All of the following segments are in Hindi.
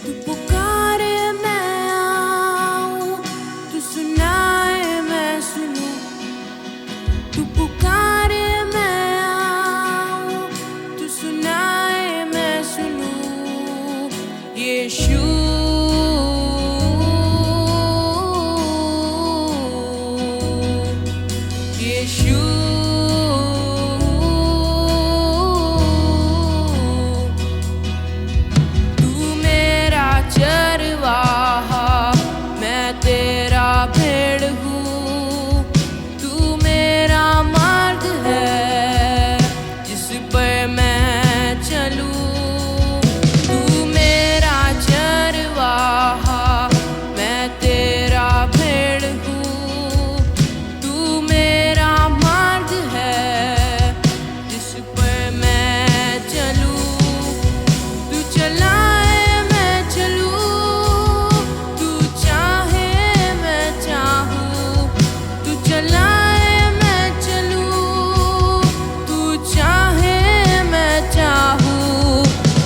तू पुकारे मैं आऊं, तू सुनाए मैं सुनूं। तू पुकारे मैं आऊं, तू सुनाए मैं सुनूं। यीशु यीशु तू मेरा चरवाहा, मैं तेरा भेड़ हूँ। तू मेरा मार्ग है जिस पर मैं चलूँ। तू मेरा चरवाहा, मैं तेरा भेड़ हूँ। तू मेरा मार्ग है जिस पर मैं चलूँ। तू चलाए मैं चलूँ, तू चाहे मैं चाहूँ। तू चलाए मैं चलूँ, तू चाहे मैं चाहूँ।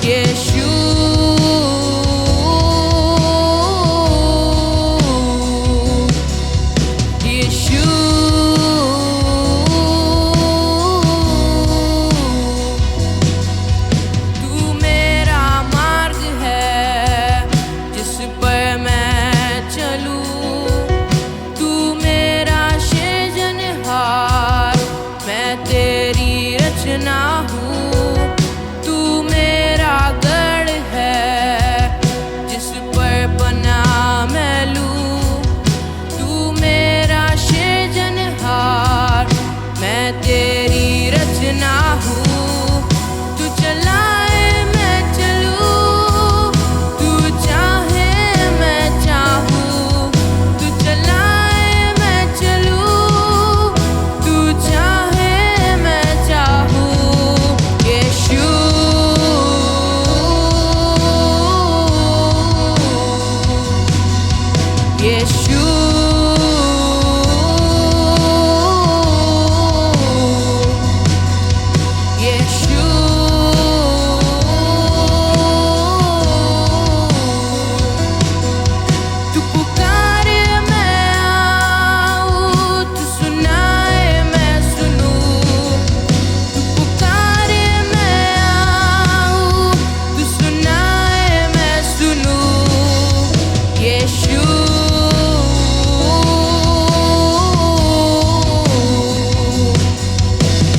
यीशु यीशु तू मेरा मार्ग है जिस पर मैं चलूँ। तू मेरा सृजनहार, मैं तेरी रचना हूँ। तू मेरा गढ़ है जिस पर पनाह मैं लूँ। तू मेरा सृजनहार, मैं तेरी रचना हूँ। तू चलाए मैं चलूँ, तू चाहे मैं चाहूँ। तू चलाए मैं चलूँ, तू चाहे मैं चाहूँ। यीशु यीशु यीशु तू पुकारे मैं आऊं, तू सुनाए मैं सुनूं। तू पुकारे मैं आऊं, तू सुनाए मैं सुनूं। यीशु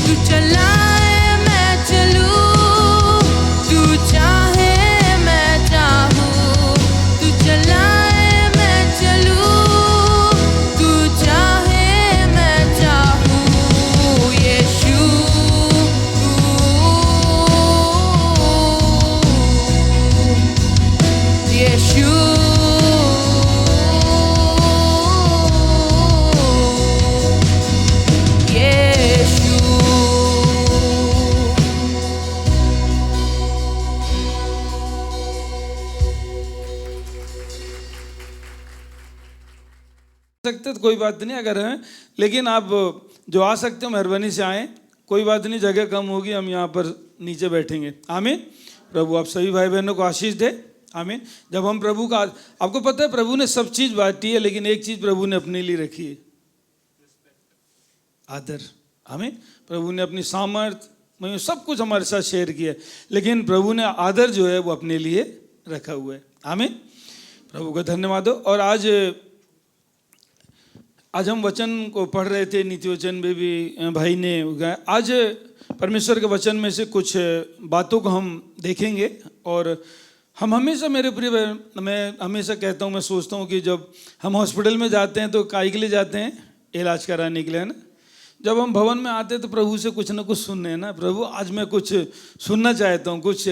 तू चलाए मैं चलूँ, तू चाहे मैं चाहूँ। तू चलाए मैं चलूँ, तू चाहे मैं चाहूँ। यीशु यीशु सकते तो कोई बात नहीं अगर हैं, लेकिन आप जो आ सकते हो मेहरबानी से आएँ। कोई बात नहीं, जगह कम होगी, हम यहाँ पर नीचे बैठेंगे। आमीन। प्रभु आप सभी भाई बहनों को आशीष दे। आमीन। जब हम प्रभु का, आपको पता है प्रभु ने सब चीज़ बांटी है, लेकिन एक चीज़ प्रभु ने अपने लिए रखी है, आदर। आमीन। प्रभु ने अपनी सामर्थ्य सब कुछ हमारे साथ शेयर किया है, लेकिन प्रभु ने आदर जो है वो अपने लिए रखा हुआ है। आमीन। प्रभु का धन्यवाद हो। और आज हम वचन को पढ़ रहे थे, नीति वचन में भी भाई ने गाया। आज परमेश्वर के वचन में से कुछ बातों को हम देखेंगे। और हम हमेशा, मेरे प्रिय, मैं हमेशा कहता हूँ, मैं सोचता हूँ कि जब हम हॉस्पिटल में जाते हैं तो काहे के लिए जाते हैं? इलाज कराने के लिए, है ना। जब हम भवन में आते हैं तो प्रभु से कुछ ना कुछ सुनने, है ना। प्रभु आज मैं कुछ सुनना चाहता हूँ, कुछ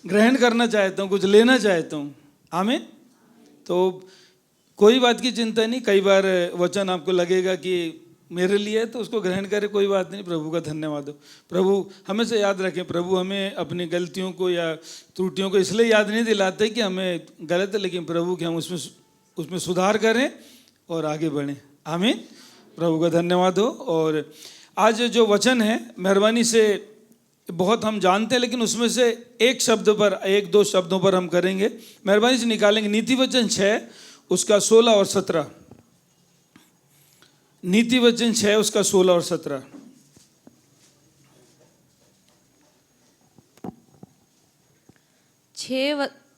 ग्रहण करना चाहता हूँ, कुछ लेना चाहता हूँ। आमीन। तो कोई बात की चिंता नहीं। कई बार वचन आपको लगेगा कि मेरे लिए है तो उसको ग्रहण करें, कोई बात नहीं। प्रभु का धन्यवाद हो। प्रभु हमेशा याद रखें, प्रभु हमें अपनी गलतियों को या त्रुटियों को इसलिए याद नहीं दिलाते कि हमें गलत है, लेकिन प्रभु कि हम उसमें सुधार करें और आगे बढ़ें। आमीन। प्रभु का धन्यवाद हो। और आज जो वचन है, मेहरबानी से बहुत हम जानते हैं, लेकिन उसमें से एक शब्द पर, एक दो शब्दों पर हम करेंगे। मेहरबानी से निकालेंगे नीति वचन 6 उसका 16 और 17। नीति वचन 6 उसका 16 और 17।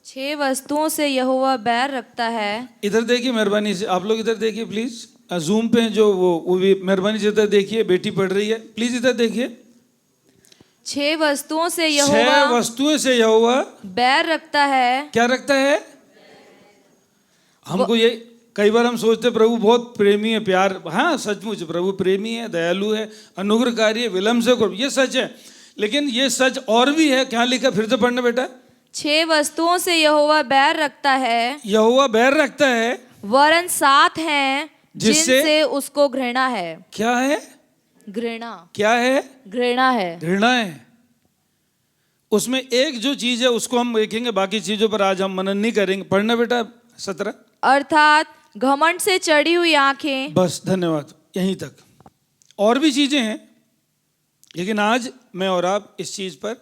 छह वस्तुओं से यहोवा बैर रखता है। इधर देखिए मेहरबानी से, आप लोग इधर देखिए प्लीज। जूम पे जो वो भी मेहरबानी से इधर देखिए, बेटी पढ़ रही है, प्लीज इधर देखिए। 6 वस्तुओं से 6 यहोवा वस्तुएं से यहोवा बैर रखता है। क्या रखता है? हमको ये कई बार हम सोचते प्रभु बहुत प्रेमी है, प्यार, हाँ सचमुच प्रभु प्रेमी है, दयालु है, अनुग्रहकारी है, विलम्ब से करो, ये सच है। लेकिन ये सच और भी है। क्या लिखा, फिर से पढ़ना बेटा। 6 वस्तुओं से यहोवा बैर रखता है, यहोवा बैर रखता है, वरन 7 हैं जिससे जिनसे उसको घृणा है। क्या है? घृणा, क्या है? घृणा है। घृणा है। उसमें एक जो चीज है उसको हम देखेंगे, बाकी चीजों पर आज हम मनन नहीं करेंगे। पढ़ना बेटा 17। अर्थात घमंड से चढ़ी हुई आंखें। बस धन्यवाद, यहीं तक। और भी चीजें हैं, लेकिन आज मैं और आप इस चीज पर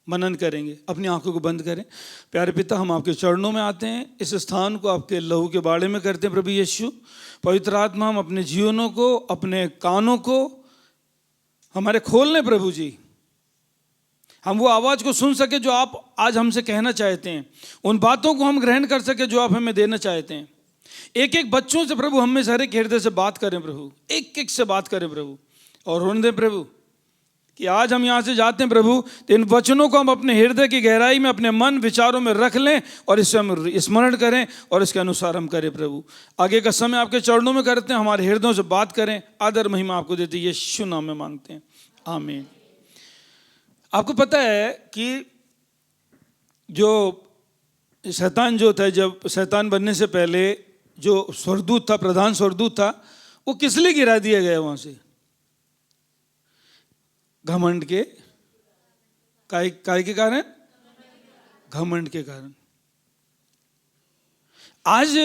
मनन करेंगे। अपनी आंखों को बंद करें। प्यारे पिता, हम आपके चरणों में आते हैं, इस स्थान को आपके लहू के बाड़े में करते हैं। प्रभु यीशु, पवित्र आत्मा, हम अपने जीवनों को, अपने कानों को हमारे खोलने प्रभु जी, हम वो आवाज को सुन सके जो आप आज हमसे कहना चाहते हैं, उन बातों को हम ग्रहण कर सके जो आप हमें देना चाहते हैं। एक एक बच्चों से प्रभु हम में से हर एक हृदय से बात करें प्रभु, एक एक से बात करें प्रभु, और होने दें प्रभु कि आज हम यहाँ से जाते हैं प्रभु, तो इन वचनों को हम अपने हृदय की गहराई में, अपने मन विचारों में रख लें और इससे हम स्मरण करें और इसके अनुसार हम करें प्रभु। आगे का समय आपके चरणों में करते हैं, हमारे हृदयों से बात करें। आदर महिमा आपको देते यीशु नाम में मांगते हैं, आमीन। आपको पता है कि जो शैतान जो था, जब शैतान बनने से पहले जो स्वर्गदूत था, प्रधान स्वर्गदूत था, वो किस लिए गिरा दिया गया वहां से? घमंड के, काय के कारण? घमंड के कारण। आज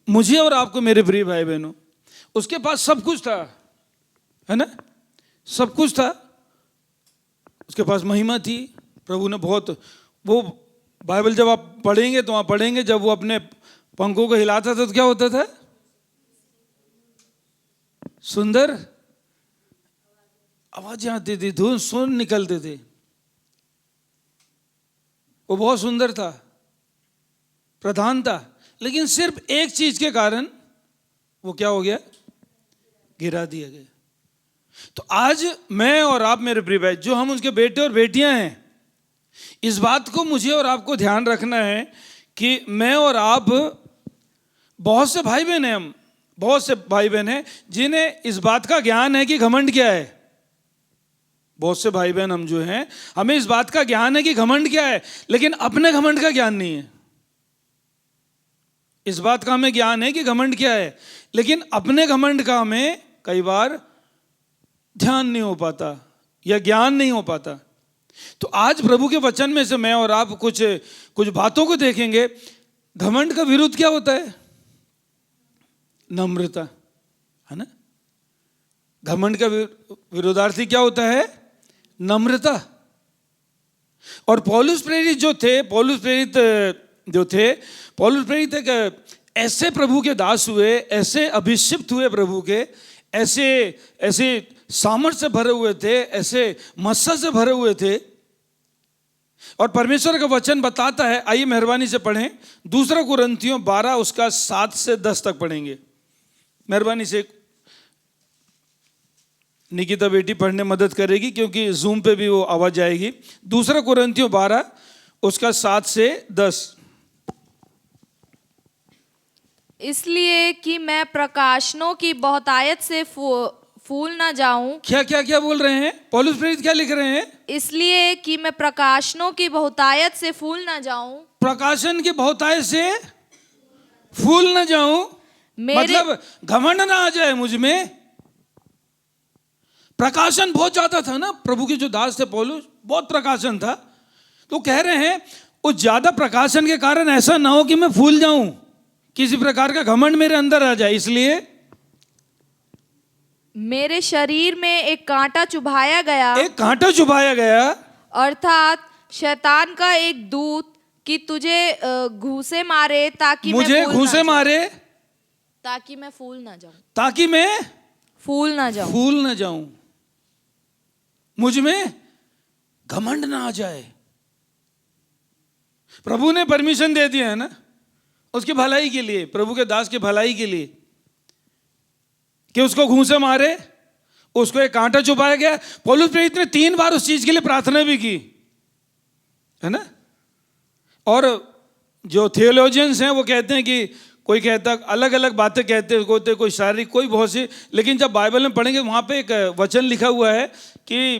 मुझे और आपको मेरे प्रिय भाई बहनों, उसके पास सब कुछ था, है ना, सब कुछ था, उसके पास महिमा थी। प्रभु ने बहुत, वो बाइबल जब आप पढ़ेंगे तो वहां पढ़ेंगे, जब वो अपने पंखों को हिलाता था तो क्या होता था? सुंदर आवाजें आती थी, धुन सुन निकलते थे। वो बहुत सुंदर था, प्रधान था, लेकिन सिर्फ एक चीज के कारण वो क्या हो गया? गिरा दिया गया। तो आज मैं और आप मेरे प्रिय भाई, जो हम उसके बेटे और बेटियां हैं, इस बात को मुझे और आपको ध्यान रखना है कि मैं और आप, बहुत से भाई बहन हैं, हम बहुत से भाई बहन हैं जिन्हें इस बात का ज्ञान है कि घमंड क्या है। बहुत से भाई बहन हम जो हैं, हमें इस बात का ज्ञान है कि घमंड क्या है, लेकिन अपने घमंड का ज्ञान नहीं है। इस बात का हमें ज्ञान है कि घमंड क्या है, लेकिन अपने घमंड का हमें कई बार ध्यान नहीं हो पाता या ज्ञान नहीं हो पाता। तो आज प्रभु के वचन में से मैं और आप कुछ बातों को देखेंगे। घमंड का विरुद्ध क्या होता है? नम्रता, है ना। घमंड का विरोधार्थी क्या होता है? नम्रता। और पौलुस प्रेरित एक ऐसे प्रभु के दास हुए, ऐसे अभिषिक्त हुए प्रभु के, ऐसे सामर्थ से भरे हुए थे, ऐसे मस्सा से भरे हुए थे। और परमेश्वर का वचन बताता है, आइए मेहरबानी से पढ़ें, 2 कुरिन्थियों 12 उसका 7 से 10 तक पढ़ेंगे। मेहरबानी से निकिता बेटी पढ़ने मदद करेगी, क्योंकि जूम पे भी वो आवाज आएगी। 2 कुरिन्थियों 12 उसका 7 से 10। इसलिए कि मैं प्रकाशनों की बहुतायत से फूल ना जाऊं। क्या बोल रहे हैं पौलुस प्रेरित? क्या लिख रहे हैं? इसलिए कि मैं प्रकाशनों की बहुतायत से फूल ना जाऊं। प्रकाशन की बहुतायत से फूल ना जाऊं, मतलब घमंड ना आ जाए मुझ में। प्रकाशन बहुत ज्यादा था ना, प्रभु के जो दास थे पौलुस, बहुत प्रकाशन था। तो कह रहे हैं उस ज्यादा प्रकाशन के कारण ऐसा ना हो कि मैं फूल जाऊं, किसी प्रकार का घमंड मेरे अंदर आ जाए। इसलिए मेरे शरीर में एक कांटा चुभाया गया, एक कांटा चुभाया गया, अर्थात शैतान का एक दूत कि तुझे घूसे मारे ताकि मुझे मैं फूल घूसे ना मारे जाऊं, ताकि मैं फूल ना जाऊं, ताकि मैं फूल ना जाऊं। फूल न जाऊं, मुझ में घमंड ना आ जाए। प्रभु ने परमिशन दे दिया है ना, उसकी भलाई के लिए, प्रभु के दास की भलाई के लिए, कि उसको घूंसे मारे, उसको एक कांटा चुभाया गया। पौलुस प्रेरित ने 3 बार उस चीज के लिए प्रार्थना भी की, है ना। और जो थियोलॉजियंस हैं वो कहते हैं कि कोई कहता अलग अलग बातें कहते हैं, कोई शारीरिक, कोई बहुत सी, लेकिन जब बाइबल में पढ़ेंगे वहाँ पे एक वचन लिखा हुआ है कि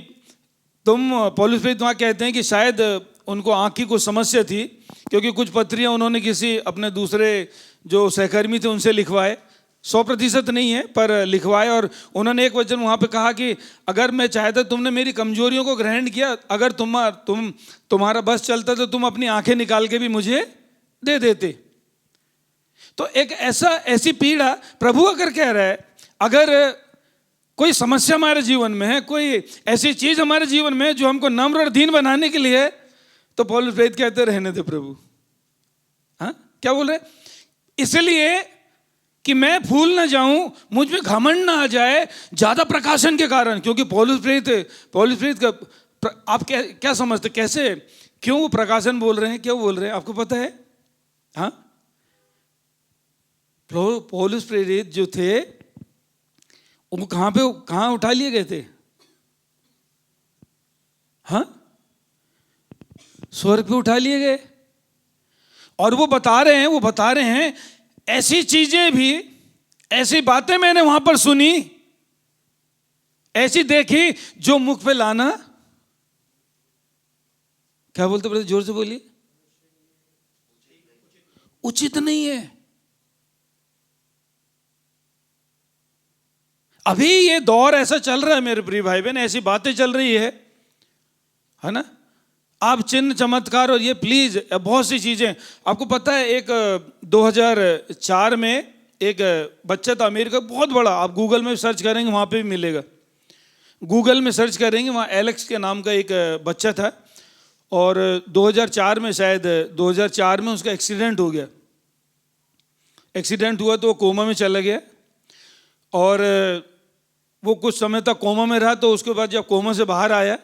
पौलुस प्रेरित वहाँ कहते हैं कि शायद उनको आँख की कुछ समस्या थी, क्योंकि कुछ पत्रियाँ उन्होंने किसी अपने दूसरे जो सहकर्मी थे उनसे लिखवाए, 100% नहीं है पर लिखवाए, और उन्होंने एक वचन वहाँ पे कहा कि अगर मैं चाहता, तुमने मेरी कमजोरियों को ग्रहण किया, अगर तुम्हारा बस चलता तो तुम अपनी आंखें निकाल के भी मुझे दे देते। तो एक ऐसी पीड़ा, प्रभु अगर कह रहा है, अगर कोई समस्या हमारे जीवन में है, कोई ऐसी चीज हमारे जीवन में जो हमको नम्र और दीन बनाने के लिए है, तो पौलुस प्रेरित कहते रहने दे प्रभु। हाँ, क्या बोल रहे? इसलिए कि मैं फूल ना जाऊं, मुझ में घमंड ना आ जाए ज्यादा प्रकाशन के कारण। क्योंकि पौलुस प्रेरित का आप क्या समझते, कैसे, क्यों वो प्रकाशन बोल रहे हैं, क्यों बोल रहे हैं, आपको पता है? हाँ, पौलुस प्रेरित जो थे वो कहां उठा लिए गए थे? हाँ, स्वर्ग पे उठा लिए गए। और वो बता रहे हैं ऐसी चीजें भी, ऐसी बातें मैंने वहां पर सुनी, ऐसी देखी जो मुख पे लाना, क्या बोलते ब्रदर, जोर से बोलिए, उचित नहीं है। अभी ये दौर ऐसा चल रहा है मेरे प्रिय भाई बहन, ऐसी बातें चल रही है ना। आप चिन्ह चमत्कार और ये प्लीज बहुत सी चीजें, आपको पता है एक 2004 में एक बच्चा था अमेरिका, बहुत बड़ा, आप गूगल में सर्च करेंगे वहां पे भी मिलेगा, गूगल में सर्च करेंगे वहां एलेक्स के नाम का एक बच्चा था, और 2004 में शायद 2004 में उसका एक्सीडेंट हो गया। एक्सीडेंट हुआ तो वो कोमा में चला गया, और वो कुछ समय तक कोमा में रहा। तो उसके बाद जब कोमा से बाहर आया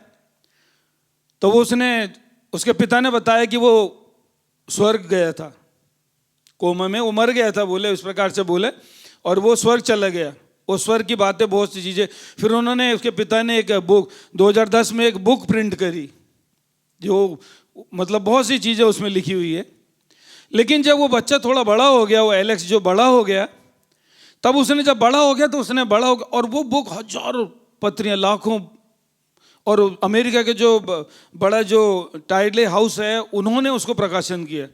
तो वो उसके पिता ने बताया कि वो स्वर्ग गया था, कोमा में वो मर गया था, बोले उस प्रकार से बोले, और वो स्वर्ग चला गया। वो स्वर्ग की बातें, बहुत सी चीज़ें, फिर उन्होंने, उसके पिता ने एक बुक 2010 में एक बुक प्रिंट करी, जो मतलब बहुत सी चीज़ें उसमें लिखी हुई है। लेकिन जब वो बच्चा थोड़ा बड़ा हो गया, वो एलेक्स जो बड़ा हो गया, तब उसने जब बड़ा हो गया तो उसने बड़ा हो गया, और वो बुक हजारों पत्रियाँ, लाखों, और अमेरिका के जो बड़ा जो टाइडले हाउस है उन्होंने उसको प्रकाशन किया,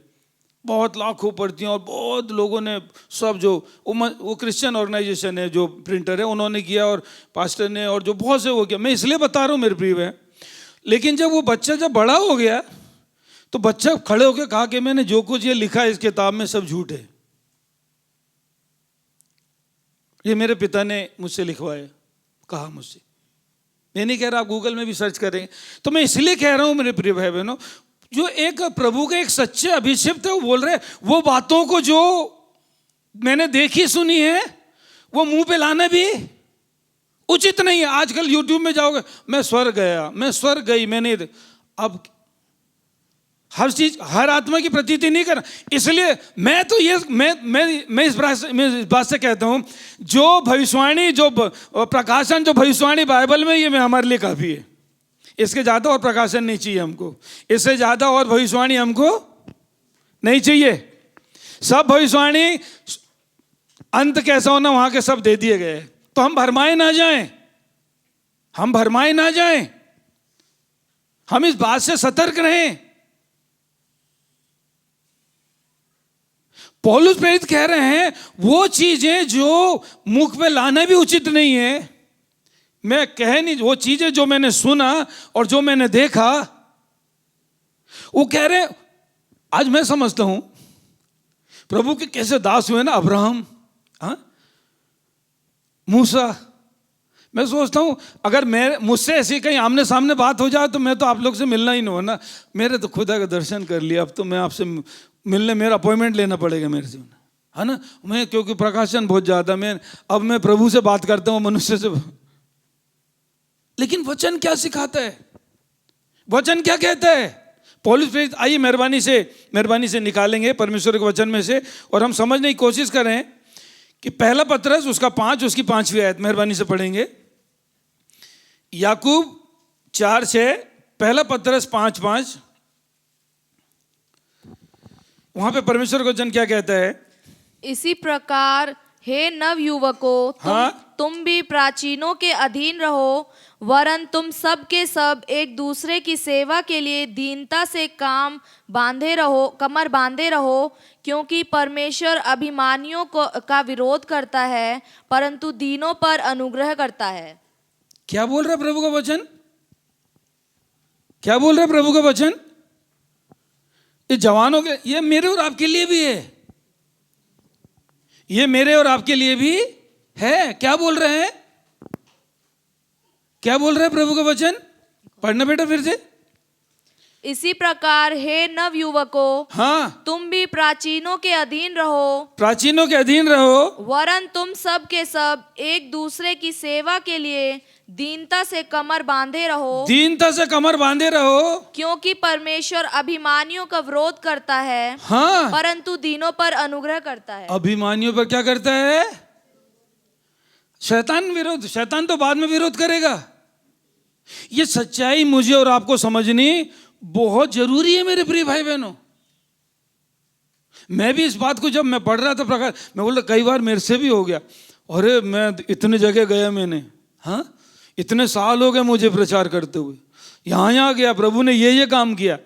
बहुत लाखों प्रतियां, और बहुत लोगों ने, सब जो वो क्रिश्चियन ऑर्गेनाइजेशन है जो प्रिंटर है उन्होंने किया, और पास्टर ने, और जो बहुत से वो किया। मैं इसलिए बता रहा हूँ मेरे प्रिय है। लेकिन जब वो बच्चा जब बड़ा हो गया तो बच्चा खड़े होकर कहा कि मैंने जो कुछ ये लिखा है इस किताब में सब झूठ है, ये मेरे पिता ने मुझसे लिखवाया, कहा मुझसे। मैं नहीं कह रहा, आप गूगल में भी सर्च करेंगे। तो मैं इसलिए कह रहा हूं मेरे प्रिय भाई बहनों, जो एक प्रभु के एक सच्चे अभिषिक्त है, वो बोल रहे वो बातों को जो मैंने देखी सुनी है वो मुंह पे लाना भी उचित नहीं है। आजकल यूट्यूब में जाओगे, मैं स्वर्ग गया, मैं स्वर्ग गई, मैंने, अब हर चीज, हर आत्मा की प्रतीति नहीं करना। इसलिए मैं तो ये मैं इस बात से कहता हूं, जो भविष्यवाणी, जो प्रकाशन, जो भविष्यवाणी बाइबल में, ये हमारे लिए काफी है। इसके ज्यादा और प्रकाशन नहीं चाहिए हमको, इससे ज्यादा और भविष्यवाणी हमको नहीं चाहिए। सब भविष्यवाणी, अंत कैसा होना वहां के सब दे दिए गए, तो हम भरमाए ना जाएं, हम भरमाए ना जाएं, हम इस बात से सतर्क रहें। पौलुस प्रेरित कह रहे हैं वो चीजें जो मुख पे लाना भी उचित नहीं है, मैं कह नहीं, वो चीजें जो मैंने सुना और जो मैंने देखा, वो कह रहे, आज मैं समझता हूं प्रभु के कैसे दास हुए ना, अब्राहम, मूसा, मैं सोचता हूँ अगर मैं मुझसे ऐसी कहीं आमने सामने बात हो जाए तो मैं तो आप लोग से मिलना ही नहीं हो ना। मेरे तो खुदा का दर्शन कर लिया, अब तो मैं आपसे मिलने मेरा अपॉइंटमेंट लेना पड़ेगा मेरे से, है ना। मैं क्योंकि प्रकाशन बहुत ज़्यादा, मैं प्रभु से बात करता हूँ, मनुष्य से। लेकिन वचन क्या सिखाता है, वचन क्या कहता है? पौलुस प्रेरित, आइए मेहरबानी से निकालेंगे परमेश्वर के वचन में से और हम समझने की कोशिश करें कि पहला पत्रस उसका 5 उसकी 5वीं आयत मेहरबानी से पढ़ेंगे। याकूब 4:6, पहला पत्रस 5:5, वहां पे परमेश्वर का वचन क्या कहता है? इसी प्रकार हे नव युवकों, तुम भी प्राचीनों के अधीन रहो, वरन तुम सब के सब एक दूसरे की सेवा के लिए दीनता से कमर बांधे रहो, क्योंकि परमेश्वर अभिमानियों का विरोध करता है, परंतु दीनों पर अनुग्रह करता है। क्या बोल रहा है प्रभु का वचन? क्या बोल रहा है प्रभु का वचन? ये जवानों के, ये मेरे और आपके लिए भी है, ये मेरे और आपके लिए भी है। क्या बोल रहे हैं? क्या बोल रहे हैं प्रभु का वचन? पढ़ना बेटा फिर से। इसी प्रकार हे नव युवकों, तुम भी प्राचीनों के अधीन रहो, वरन तुम सब के सब एक दूसरे की सेवा के लिए दीनता से कमर बांधे रहो, क्योंकि परमेश्वर अभिमानियों का विरोध करता है, परंतु दीनों पर अनुग्रह करता है। अभिमानियों पर क्या करता है? शैतान तो बाद में विरोध करेगा। ये सच्चाई मुझे और आपको समझनी बहुत जरूरी है मेरे प्रिय भाई बहनों। मैं भी इस बात को जब मैं पढ़ रहा था प्रकाश, मैं बोल रहा कई बार मेरे से भी हो गया, अरे मैं इतने जगह गया, मैंने इतने साल हो गए मुझे प्रचार करते हुए, यहाँ गया, प्रभु ने ये काम किया।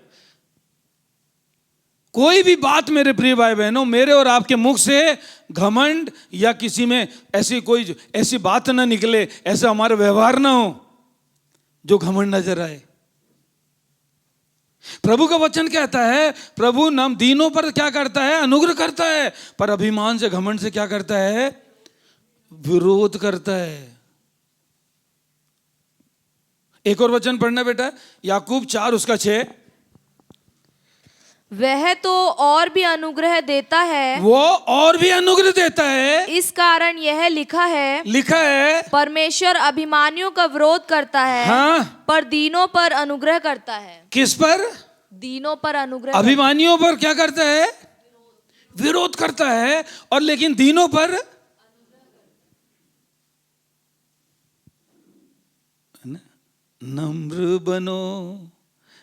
कोई भी बात मेरे प्रिय भाई बहनों, मेरे और आपके मुख से घमंड या किसी में ऐसी बात ना निकले, ऐसा हमारा व्यवहार ना हो जो घमंड नजर आए। प्रभु का वचन कहता है, प्रभु नाम दीनों पर क्या करता है? अनुग्रह करता है, पर अभिमान से घमंड से क्या करता है? विरोध करता है। एक और वचन पढ़ना बेटा, याकूब 4 उसका 6। वह तो और भी अनुग्रह देता है, वो और भी अनुग्रह देता है, इस कारण यह लिखा है परमेश्वर अभिमानियों का विरोध करता है, पर दीनों पर अनुग्रह करता है। किस पर? दीनों पर अनुग्रह। अभिमानियों पर क्या करता है? विरोध करता है, और लेकिन दीनों पर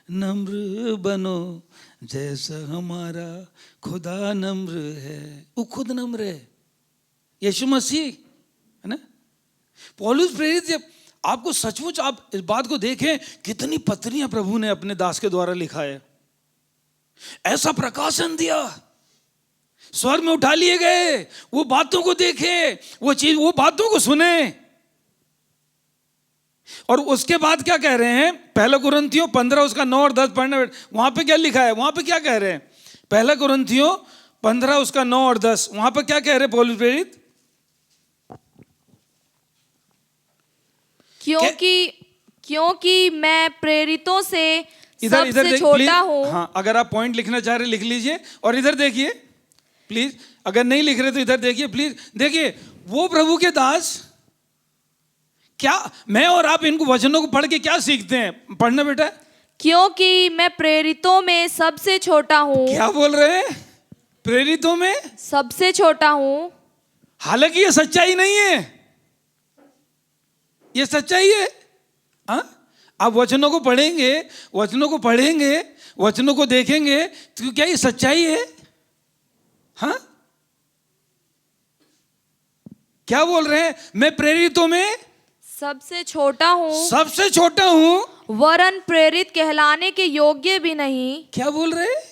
नम्र बनो जैसा हमारा खुदा नम्र है। वो खुद नम्र है, यीशु मसीह, है ना। पौलुस प्रेरित, जब आपको सचमुच आप इस बात को देखें, कितनी पत्रियां प्रभु ने अपने दास के द्वारा लिखा है। ऐसा प्रकाशन दिया, स्वर्ग में उठा लिए गए, वो बातों को देखे, वो बातों को सुने, और उसके बाद क्या कह रहे हैं? पहला कुरिन्थियों 15 उसका 9 और 10 पढ़ने, वहां पे क्या लिखा है? वहां पे क्या कह रहे हैं? पहला कुरिन्थियों 15 उसका 9 और 10, वहां पे क्या कह रहे हैं पौलुस प्रेरित? क्योंकि मैं प्रेरितों से सबसे छोटा हूँ। हाँ, अगर आप पॉइंट लिखना चाह रहे लिख लीजिए, और इधर देखिए प्लीज, अगर नहीं लिख रहे तो इधर देखिए प्लीज। देखिए वो प्रभु के दास, क्या मैं और आप इनको वचनों को पढ़ के क्या सीखते हैं? पढ़ना बेटा। क्योंकि मैं प्रेरितों में सबसे छोटा हूँ। क्या बोल रहे हैं? प्रेरितों में सबसे छोटा हूँ। हालांकि ये सच्चाई नहीं है, ये सच्चाई है। आप वचनों को पढ़ेंगे, वचनों को देखेंगे, तो क्या ये सच्चाई है? क्या बोल रहे हैं? मैं प्रेरितों में सबसे छोटा हूँ, वरन प्रेरित कहलाने के योग्य भी नहीं। क्या बोल रहे हैं?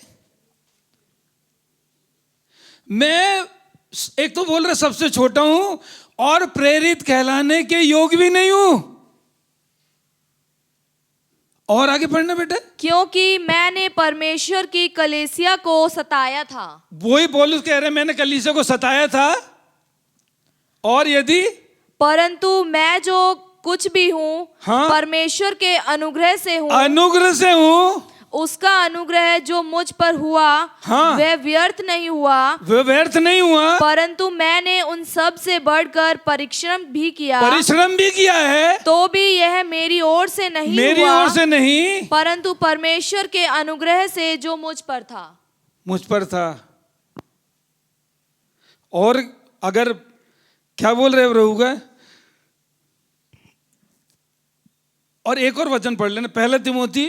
मैं एक तो बोल रहे सबसे छोटा हूं, और प्रेरित कहलाने के योग्य भी नहीं हूं। और आगे पढ़ना बेटा। क्योंकि मैंने परमेश्वर की कलीसिया को सताया था। वही पौलुस कह रहे हैं, मैंने कलीसिया को सताया था, और यदि परंतु मैं जो कुछ भी हूँ हाँ। परमेश्वर के अनुग्रह से हूँ। अनुग्रह से हूँ, उसका अनुग्रह जो मुझ पर हुआ हाँ। वह व्यर्थ नहीं हुआ, वह व्यर्थ नहीं हुआ, परंतु मैंने उन सब से बढ़कर परिश्रम भी किया, परिश्रम भी किया है, तो भी यह मेरी ओर से नहीं मेरी हुआ, ओर से नहीं, परंतु परमेश्वर के अनुग्रह से जो मुझ पर था। मुझ पर था। और अगर क्या बोल रहे प्रभु का, और एक और वचन पढ़ लेना, पहला तिमोथी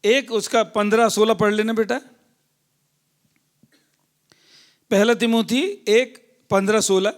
1 उसका 15-16 पढ़ लेना बेटा। पहला तिमोथी 1 15-16।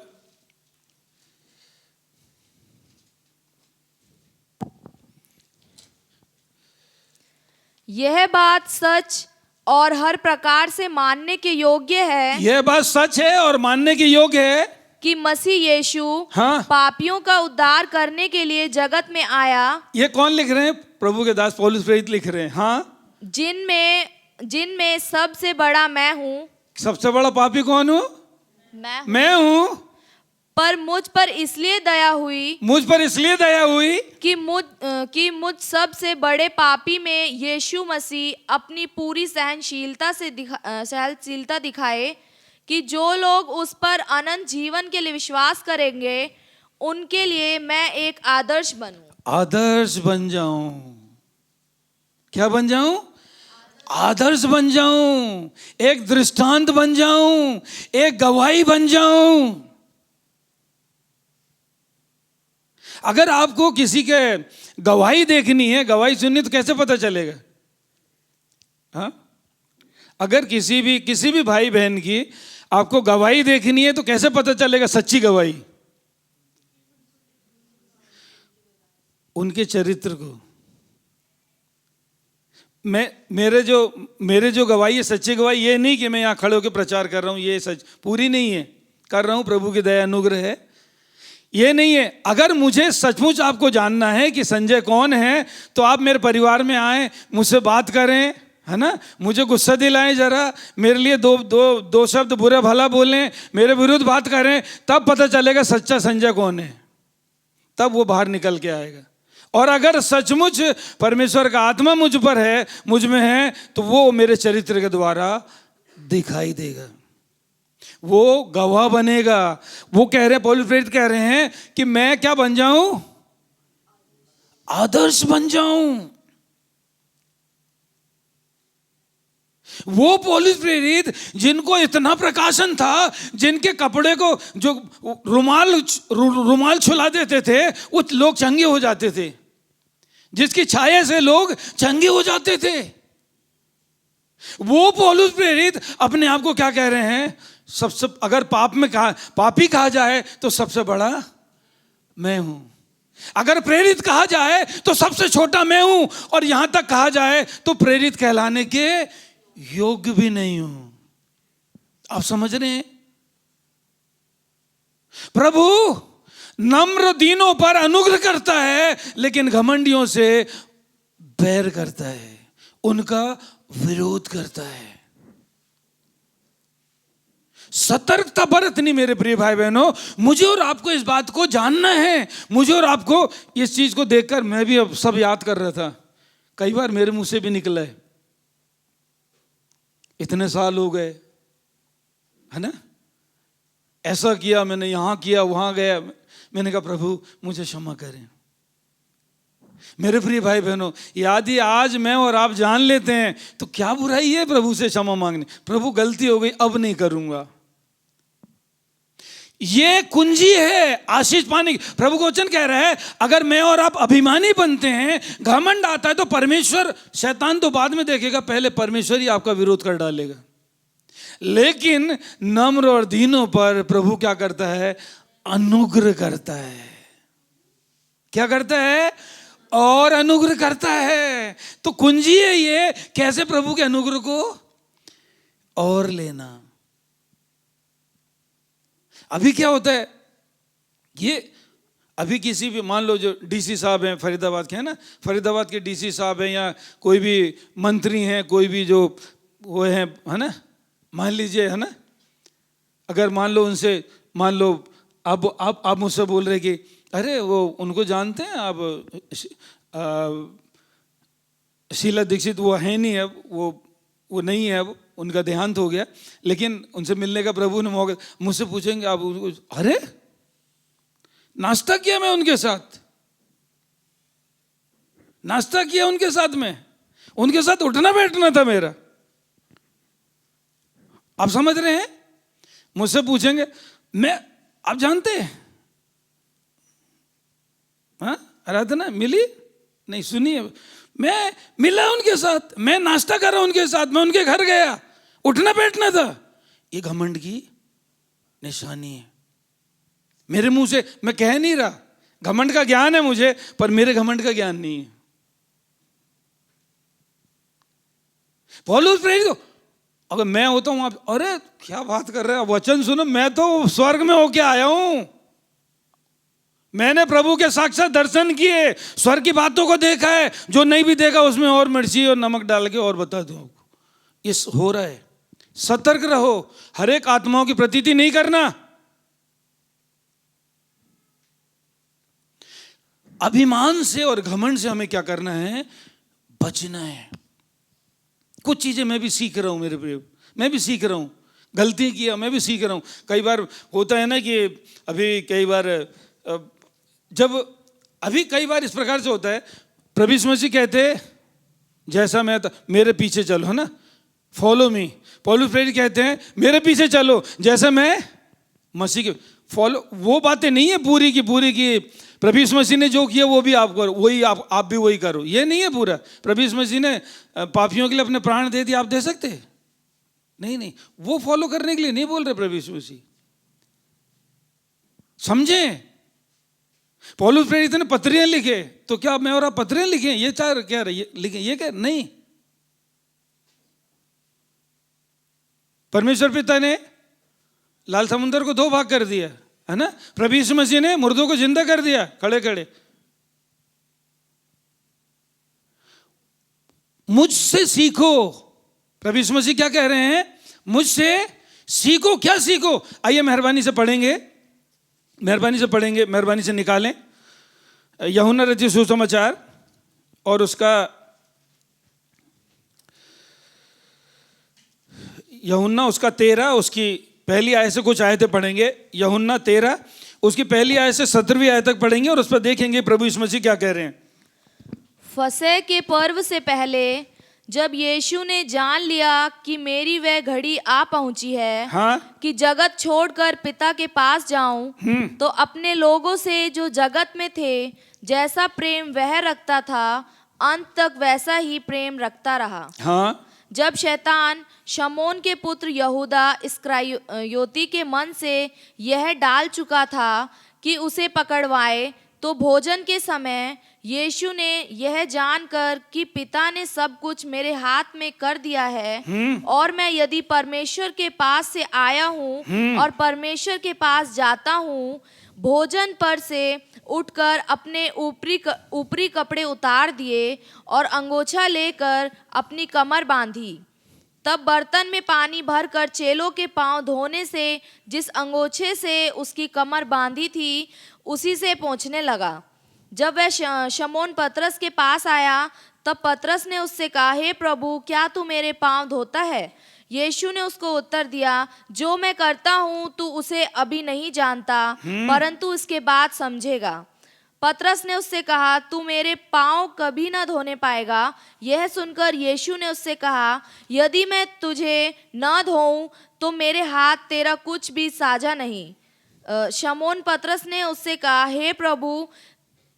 यह बात सच और हर प्रकार से मानने के योग्य है यह बात सच है और मानने के योग्य है कि मसीह यीशु हाँ। पापियों का उद्धार करने के लिए जगत में आया। ये कौन लिख रहे हैं? प्रभु के दास पौलुस प्रेरित लिख रहे हैं। हाँ, जिनमें सबसे बड़ा मैं हूँ। सबसे बड़ा पापी कौन हूँ? मैं हूँ। पर मुझ पर इसलिए दया हुई, मुझ पर इसलिए दया हुई कि मुझ सबसे बड़े पापी में यीशु मसीह अपनी पूरी सहनशीलता दिखाए, कि जो लोग उस पर अनंत जीवन के लिए विश्वास करेंगे उनके लिए मैं एक आदर्श बनूं। आदर्श बन जाऊं। क्या बन जाऊं? आदर्श बन जाऊं, एक दृष्टांत बन जाऊं, एक गवाही बन जाऊं। अगर आपको किसी के गवाही देखनी है, गवाही सुननी, तो कैसे पता चलेगा? हाँ, अगर किसी भी भाई बहन की आपको गवाही देखनी है तो कैसे पता चलेगा सच्ची गवाही? उनके चरित्र को। मेरे जो गवाही है, सच्ची गवाही, ये नहीं कि मैं यहाँ खड़े होकर प्रचार कर रहा हूँ, ये सच पूरी नहीं है, कर रहा हूँ, प्रभु की दया अनुग्रह है, ये नहीं है। अगर मुझे सचमुच आपको जानना है कि संजय कौन है, तो आप मेरे परिवार में आए, मुझसे बात करें, है ना, मुझे गुस्सा दिलाएं, जरा मेरे लिए दो शब्द बुरा भला बोलें, मेरे विरुद्ध बात करें, तब पता चलेगा सच्चा संजय कौन है, तब वो बाहर निकल के आएगा। और अगर सचमुच परमेश्वर का आत्मा मुझ पर है, मुझ में है, तो वो मेरे चरित्र के द्वारा दिखाई देगा, वो गवाह बनेगा। वो कह रहे हैं, पौलुस प्रेरित कह रहे हैं कि मैं क्या बन जाऊं? आदर्श बन जाऊं। वो पौलुस प्रेरित जिनको इतना प्रकाशन था, जिनके कपड़े को जो रुमाल छुला देते थे वो लोग चंगे हो जाते थे, जिसकी छाया से लोग चंगे हो जाते थे, वो पौलुस प्रेरित अपने आप को क्या कह रहे हैं? सबसे, अगर पापी कहा जाए तो सबसे बड़ा मैं हूं, अगर प्रेरित कहा जाए तो सबसे छोटा मैं हूं, और यहां तक कहा जाए तो प्रेरित कहलाने के योग्य भी नहीं हूं। आप समझ रहे हैं? प्रभु नम्र दीनों पर अनुग्रह करता है, लेकिन घमंडियों से बैर करता है, उनका विरोध करता है। सतर्कता बरतनी मेरे प्रिय भाई बहनों। मुझे और आपको इस बात को जानना है, मुझे और आपको इस चीज को देखकर मैं भी अब सब याद कर रहा था, कई बार मेरे मुंह से भी निकला है, इतने साल हो गए, है ना, ऐसा किया मैंने, यहां किया, वहां गया, मैंने कहा प्रभु मुझे क्षमा करें। मेरे प्रिय भाई बहनों, यदि आज मैं और आप जान लेते हैं तो क्या बुराई है प्रभु से क्षमा मांगने? प्रभु गलती हो गई, अब नहीं करूंगा। ये कुंजी है आशीष पाने की। प्रभु का वचन कह रहा है, अगर मैं और आप अभिमानी बनते हैं, घमंड आता है, तो परमेश्वर, शैतान तो बाद में देखेगा, पहले परमेश्वर ही आपका विरोध कर डालेगा। लेकिन नम्र और दीनों पर प्रभु क्या करता है? अनुग्रह करता है। क्या करता है? और अनुग्रह करता है। तो कुंजी है ये, कैसे प्रभु के अनुग्रह को और लेना। अभी क्या होता है, ये अभी किसी भी, मान लो जो डीसी साहब हैं फरीदाबाद के, है ना, फरीदाबाद के डीसी साहब हैं, या कोई भी मंत्री हैं, कोई भी जो वो हैं, है ना, मान लीजिए, है ना, अगर मान लो उनसे, मान लो आप मुझसे बोल रहे कि अरे वो उनको जानते हैं आप, शीला दीक्षित, वो है नहीं अब, वो नहीं है अब, उनका देहांत हो गया, लेकिन उनसे मिलने का प्रभु ने मौका। मुझसे पूछेंगे आप, अरे नाश्ता किया मैं उनके साथ, नाश्ता किया उनके साथ, में उनके साथ उठना बैठना था मेरा। आप समझ रहे हैं? मुझसे पूछेंगे, मैं, आप जानते हैं, हाँ आराधना मिली नहीं, सुनिए, मैं मिला उनके साथ, मैं नाश्ता कर रहा उनके साथ, मैं उनके घर गया, उठना बैठना था। ये घमंड की निशानी है। मेरे मुंह से मैं कह नहीं रहा, घमंड का ज्ञान है मुझे, पर मेरे घमंड का ज्ञान नहीं है। पौलुस प्रेरित, अगर मैं होता हूं, आप अरे क्या बात कर रहे हैं, वचन सुनो, मैं तो स्वर्ग में होके आया हूं, मैंने प्रभु के साक्षात दर्शन किए, स्वर्ग की बातों को देखा है, जो नहीं भी देखा उसमें और मिर्ची और नमक डाल के और बता दो। इस हो रहा है, सतर्क रहो, हर एक आत्माओं की प्रतीति नहीं करना। अभिमान से और घमंड से हमें क्या करना है? बचना है। कुछ चीजें मैं भी सीख रहा हूं मेरे प्रिय, मैं भी सीख रहा हूं, गलती किया मैं भी सीख रहा हूं। कई बार होता है ना कि अभी कई बार कई बार इस प्रकार से होता है, प्रभु यीशु मसीह कहते जैसा मैं था मेरे पीछे चलो, है ना, फॉलो मी। पौलुस प्रेरित कहते हैं मेरे पीछे चलो जैसे मैं मसीह के फॉलो। वो बातें नहीं है पूरी की प्रभु यीशु मसीह ने जो किया वो भी आप करो, वही आप भी वही करो, ये नहीं है पूरा। प्रभु यीशु मसीह ने पापियों के लिए अपने प्राण दे दिए, आप दे सकते? नहीं, वो फॉलो करने के लिए नहीं बोल रहे प्रभु यीशु मसीह, समझें। पौलुस प्रेरित ने पत्रियां लिखे, तो क्या मैं और आप पत्रियां लिखे? ये चार क्या लिखे, ये क्या? नहीं, परमेश्वर पिता ने लाल समुद्र को 2 भाग कर दिया, है ना। प्रभु यीशु मसीह ने मुर्दों को जिंदा कर दिया खड़े खड़े। मुझसे सीखो, प्रभु यीशु मसीह क्या कह रहे हैं? मुझसे सीखो। क्या सीखो? आइए मेहरबानी से पढ़ेंगे, मेहरबानी से निकालें यूहन्ना रचित सुसमाचार और उसका यूहन्ना उसका 13, उसकी पहली आयत से कुछ आयतें पढ़ेंगे। यूहन्ना 13 उसकी पहली आयत से 17वीं आयत तक पढ़ेंगे और उस पर देखेंगे प्रभु यीशु मसीह क्या कह रहे हैं। फसह के पर्व से पहले जब यीशु ने जान लिया कि मेरी वह घड़ी आ पहुंची है, हाँ? कि जगत छोड़कर पिता के पास जाऊं, तो अपने लोगों से जो जगत में थे जैसा प्रेम वह रखता था, अंत तक वैसा ही प्रेम रखता रहा। हाँ? जब शैतान शमौन के पुत्र यहूदा इस्करियोती के मन से यह डाल चुका था कि उसे पकड़वाए, तो भोजन के समय यीशु ने यह जानकर कि पिता ने सब कुछ मेरे हाथ में कर दिया है, और मैं यदि परमेश्वर के पास से आया हूँ और परमेश्वर के पास जाता हूँ, भोजन पर से उठकर अपने ऊपरी कपड़े उतार दिए और अंगोछा लेकर अपनी कमर बांधी। तब बर्तन में पानी भरकर चेलों के पांव धोने से जिस अंगोछे से उसकी कमर बांधी थी उसी से पोंछने लगा। जब वह शमौन पतरस के पास आया, तब पतरस ने उससे कहा, हे प्रभु, क्या तू मेरे पांव धोता है? यीशु ने उसको उत्तर दिया, जो मैं करता हूँ तू उसे अभी नहीं जानता, परंतु इसके बाद समझेगा। पतरस ने उससे कहा, तू मेरे पांव कभी न धोने पाएगा। यह सुनकर यीशु ने उससे कहा, यदि मैं तुझे न धोऊं तो मेरे हाथ तेरा कुछ भी साझा नहीं। शमौन पतरस ने उससे कहा, हे प्रभु,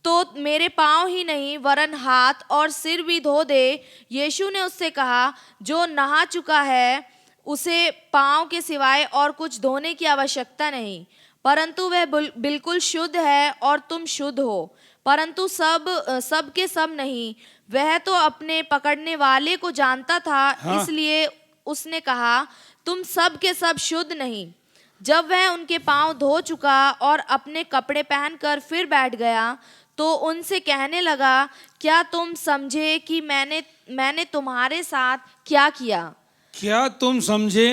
तो मेरे पांव ही नहीं वरन हाथ और सिर भी धो दे। यीशु ने उससे कहा, जो नहा चुका है उसे पांव के सिवाय और कुछ धोने की आवश्यकता नहीं, परंतु वह बिल्कुल शुद्ध है और तुम शुद्ध हो, परंतु सब के सब नहीं। वह तो अपने पकड़ने वाले को जानता था, हाँ। इसलिए उसने कहा, तुम सब के सब शुद्ध नहीं। जब वह उनके पांव धो चुका और अपने कपड़े पहनकर फिर बैठ गया, तो उनसे कहने लगा, क्या तुम समझे कि मैंने तुम्हारे साथ क्या किया? क्या तुम समझे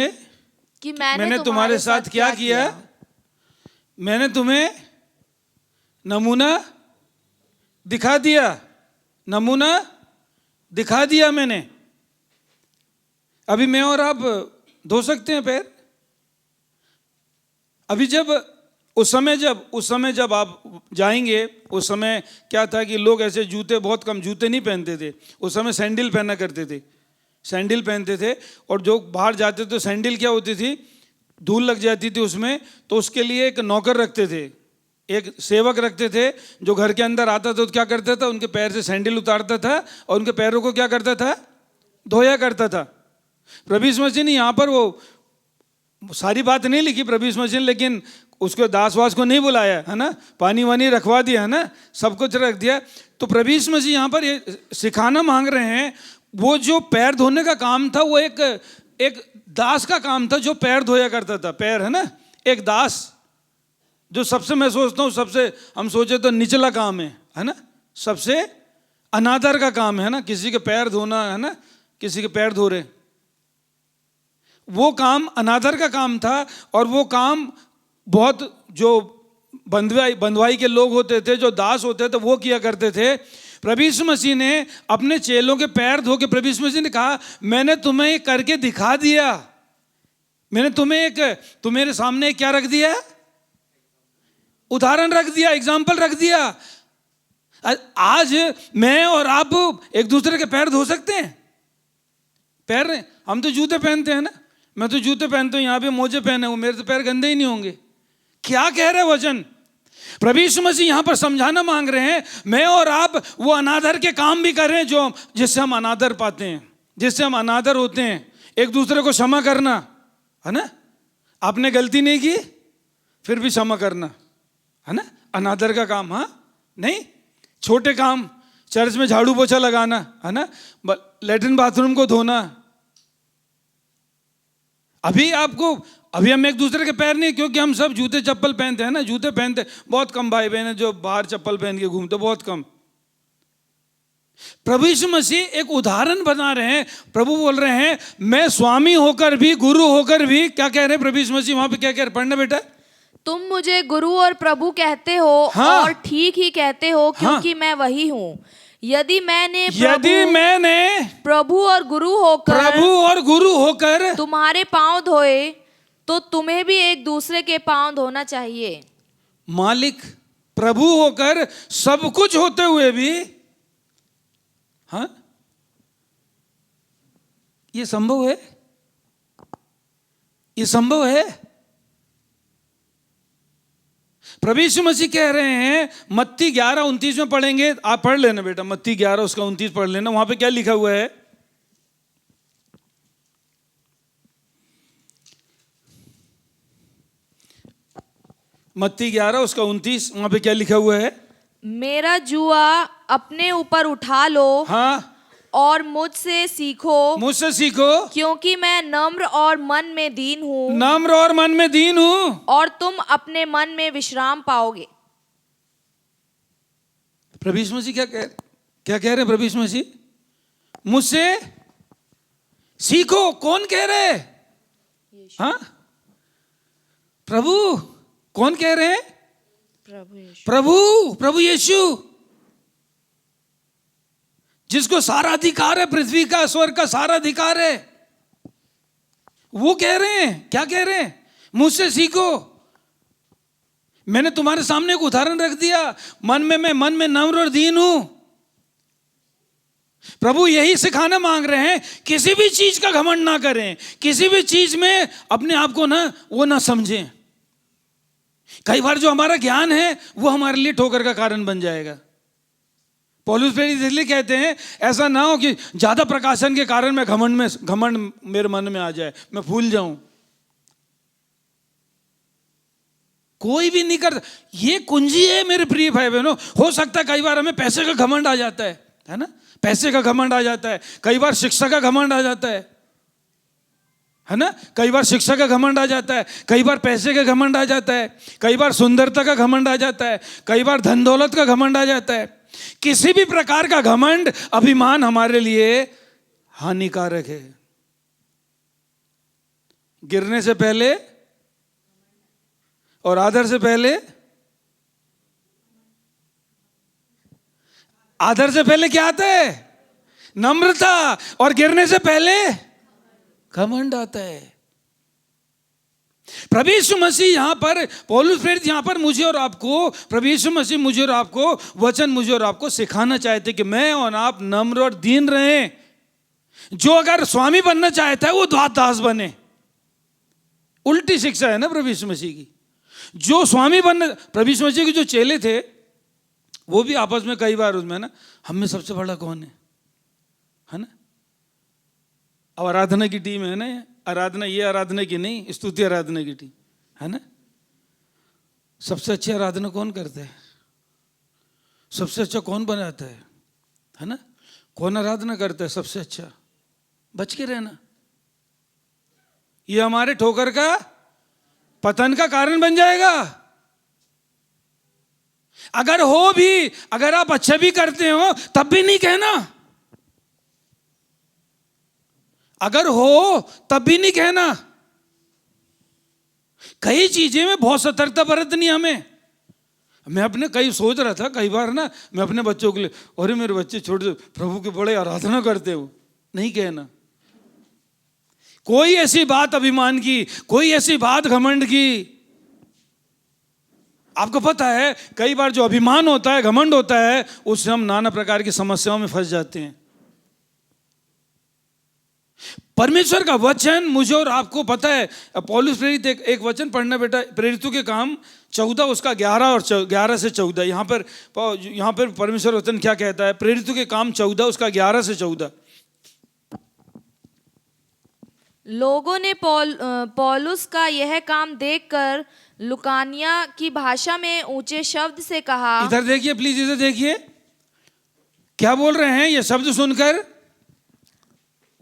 कि मैंने तुम्हारे साथ क्या किया? मैंने तुम्हें नमूना दिखा दिया, नमूना दिखा दिया मैंने। अभी मैं और आप धो सकते हैं पैर? अभी उस समय जब आप जाएंगे, उस समय क्या था कि लोग ऐसे जूते, बहुत कम जूते नहीं पहनते थे उस समय, सैंडल पहना करते थे, सैंडल पहनते थे। और जो बाहर जाते थे, सैंडल क्या होती थी, धूल लग जाती थी उसमें, तो उसके लिए एक नौकर रखते थे, एक सेवक रखते थे, जो घर के अंदर आता था तो क्या करता था, उनके पैर से सैंडल उतारता था और उनके पैरों को क्या करता था, धोया करता था। प्रभु यीशु मसीह ने यहाँ पर वो सारी बात नहीं लिखी प्रभु यीशु मसीह ने, लेकिन उसको दासवास को नहीं बुलाया, है ना, पानी वानी रखवा दिया, है ना, सब कुछ रख दिया। तो प्रभु यीशु मसीह यहाँ पर ये सिखाना मांग रहे हैं, वो जो पैर धोने का काम था वो एक दास का काम था, जो पैर धोया करता था। पैर, है ना, एक दास, जो सबसे, मैं सोचता हूँ सबसे, हम सोचे तो निचला काम है ना, सबसे अनादर का काम है ना, किसी के पैर धोना, है ना, किसी के पैर धो रहे, वो काम अनादर का काम था। और वो काम बहुत, जो बंधुआई के लोग होते थे, जो दास होते थे, वो किया करते थे। प्रभु यीशु मसीह ने अपने चेलों के पैर धो के, प्रभु यीशु मसीह ने कहा, मैंने तुम्हें ये करके दिखा दिया, मैंने तुम्हारे सामने क्या रख दिया, उदाहरण रख दिया, एग्जाम्पल रख दिया। आज मैं और आप एक दूसरे के पैर धो सकते हैं? पैर, हम तो जूते पहनते हैं ना, मैं तो जूते पहनता हूं, यहाँ पे मोजे पहने हूं, मेरे तो पैर गंदे ही नहीं होंगे। क्या कह रहे वचन? प्रभु यीशु मसीह यहां पर समझाना मांग रहे हैं, मैं और आप वो अनादर के काम भी करें, जो जिससे हम अनादर पाते हैं, जिससे हम अनादर होते हैं। एक दूसरे को क्षमा करना, है ना, आपने गलती नहीं की फिर भी क्षमा करना, है ना, अनादर का काम। हाँ, नहीं, छोटे काम, चर्च में झाड़ू पोछा लगाना, है ना, लैट्रिन बाथरूम को धोना। अभी हम एक दूसरे के पैर नहीं, क्योंकि हम सब जूते चप्पल पहनते हैं ना, जूते पहनते, बहुत कम भाई बहन है जो बाहर चप्पल पहन के घूमते, बहुत कम। प्रभु यीशु मसीह एक उदाहरण बना रहे हैं। प्रभु बोल रहे हैं, मैं स्वामी होकर भी, गुरु होकर भी, क्या कह रहे हैं प्रभु यीशु मसीह वहां पे, क्या कह रहे, पढ़ना बेटा, तुम मुझे गुरु और प्रभु कहते हो, हाँ, और ठीक ही कहते हो, क्योंकि हाँ, मैं वही हूँ। यदि मैंने प्रभु और गुरु होकर तुम्हारे पांव धोए, तो तुम्हें भी एक दूसरे के पांव धोना चाहिए। मालिक प्रभु होकर, सब कुछ होते हुए भी, हाँ, ये संभव है? ये संभव है? प्रभु यीशु मसीह कह रहे हैं, मत्ती 11:29 में पढ़ेंगे, आप पढ़ लेना बेटा, मत्ती 11 उसका 29 पढ़ लेना। वहां पे क्या लिखा हुआ है? मत्ती 11 उसका 29, वहां पे क्या लिखा हुआ है? मेरा जुआ अपने ऊपर उठा लो, हाँ, और मुझसे सीखो, क्योंकि मैं नम्र और मन में दीन हूँ, और तुम अपने मन में विश्राम पाओगे। प्रभु यीशु मसीह क्या कह रहे हैं? प्रभु यीशु मसीह, मुझसे सीखो। कौन कह रहे हैं? हाँ, प्रभु कौन कह रहे हैं? प्रभु यीशु, जिसको सारा अधिकार है, पृथ्वी का, स्वर्ग का सारा अधिकार है, वो कह रहे हैं। क्या कह रहे हैं? मुझसे सीखो, मैंने तुम्हारे सामने एक उदाहरण रख दिया, मन में नम्र और दीन हूं। प्रभु यही सिखाना मांग रहे हैं, किसी भी चीज का घमंड ना करें, किसी भी चीज में अपने आप को वो ना समझें। कई बार जो हमारा ज्ञान है वो हमारे लिए ठोकर का कारण बन जाएगा। पौलुस प्रेरित इसलिए कहते हैं, ऐसा ना हो कि ज्यादा प्रकाशन के कारण मैं घमंड मेरे मन में आ जाए, मैं भूल जाऊं। कोई भी नहीं करता, ये कुंजी है मेरे प्रिय भाई बहनों। हो सकता है कई बार हमें पैसे का घमंड आ जाता है ना, पैसे का घमंड आ जाता है, कई बार शिक्षा का घमंड आ जाता है ना, कई बार शिक्षा का घमंड आ जाता है, कई बार पैसे का घमंड आ जाता है, कई बार सुंदरता का घमंड आ जाता है, कई बार धन दौलत का घमंड आ जाता है। किसी भी प्रकार का घमंड, अभिमान हमारे लिए हानिकारक है। गिरने से पहले और आदर से पहले आदर से पहले क्या आता है? नम्रता। और गिरने से पहले घमंड आता है। प्रभु यीशु मसीह यहां पर, पौलुस प्रेरित यहां पर मुझे और आपको, प्रभु यीशु मसीह मुझे और आपको, वचन मुझे और आपको सिखाना चाहते कि मैं और आप नम्र और दीन रहें। जो अगर स्वामी बनना चाहता है वो दास बने। उल्टी शिक्षा है ना प्रभु यीशु मसीह की। जो स्वामी बनना, प्रभु यीशु मसीह के जो चेले थे वो भी आपस में कई बार उसमें ना, हम में सबसे बड़ा कौन है ना। अब आराधना की टीम है ना, आराधना, ये आराधना की नहीं, स्तुति आराधना की टीम है ना। सबसे अच्छी आराधना कौन करता है? सबसे अच्छा कौन बनाता है ना। कौन आराधना करता है सबसे अच्छा? बच के रहना। ये हमारे ठोकर का, पतन का कारण बन जाएगा। अगर हो भी, अगर आप अच्छा भी करते हो तब भी नहीं कहना। अगर हो तब भी नहीं कहना। कई चीजें में बहुत सतर्कता बरतनी हमें। मैं अपने कई सोच रहा था कई बार ना, मैं अपने बच्चों के लिए, अरे मेरे बच्चे छोटे प्रभु के बड़े आराधना करते हो, नहीं कहना। कोई ऐसी बात अभिमान की, कोई ऐसी बात घमंड की। आपको पता है कई बार जो अभिमान होता है, घमंड होता है, उससे हम नाना प्रकार की समस्याओं में फंस जाते हैं। परमेश्वर का वचन मुझे और आपको पता है। पौलुस प्रेरित एक वचन पढ़ना बेटा, प्रेरितों के काम 14 उसका 11 और 11 से 14। यहाँ पर परमेश्वर वचन क्या कहता है? प्रेरितों के काम 14 उसका 11 से 14। लोगों ने पौलुस का यह काम देखकर लुकानिया की भाषा में ऊंचे शब्द से कहा। इधर देखिए प्लीज, इधर देखिए क्या बोल रहे हैं ये शब्द सुनकर।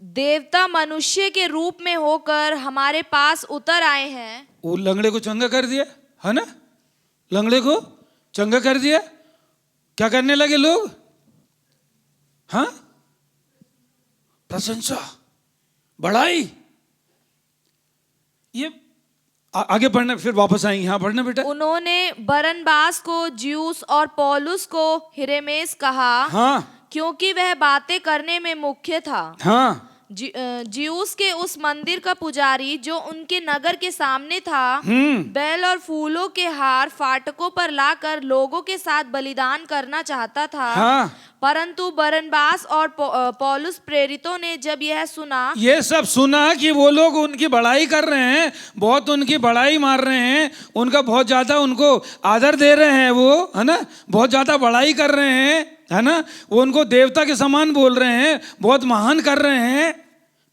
देवता मनुष्य के रूप में होकर हमारे पास उतर आए हैं। वो लंगड़े को चंगा कर दिया है ना, लंगड़े को चंगा कर दिया। क्या करने लगे लोग? हाँ, प्रशंसा, बड़ाई। ये आगे पढ़ना, फिर वापस आएंगे। हाँ पढ़ना बेटा। उन्होंने बरनबास को ज्यूस और पौलुस को हिरेमेस कहा। हाँ, क्योंकि वह बातें करने में मुख्य था। हाँ, ज्यूस के उस मंदिर का पुजारी जो उनके नगर के सामने था, बैल और फूलों के हार फाटकों पर लाकर लोगों के साथ बलिदान करना चाहता था। हाँ। परंतु बरनबास और पौलुस प्रेरितों ने जब यह सुना, ये सब सुना कि वो लोग उनकी बड़ाई कर रहे हैं, बहुत उनकी बड़ाई मार रहे हैं, उनका बहुत ज्यादा उनको आदर दे रहे हैं, वो है ना, बहुत ज्यादा बड़ाई कर रहे हैं, है ना, वो उनको देवता के समान बोल रहे हैं, बहुत महान कर रहे हैं।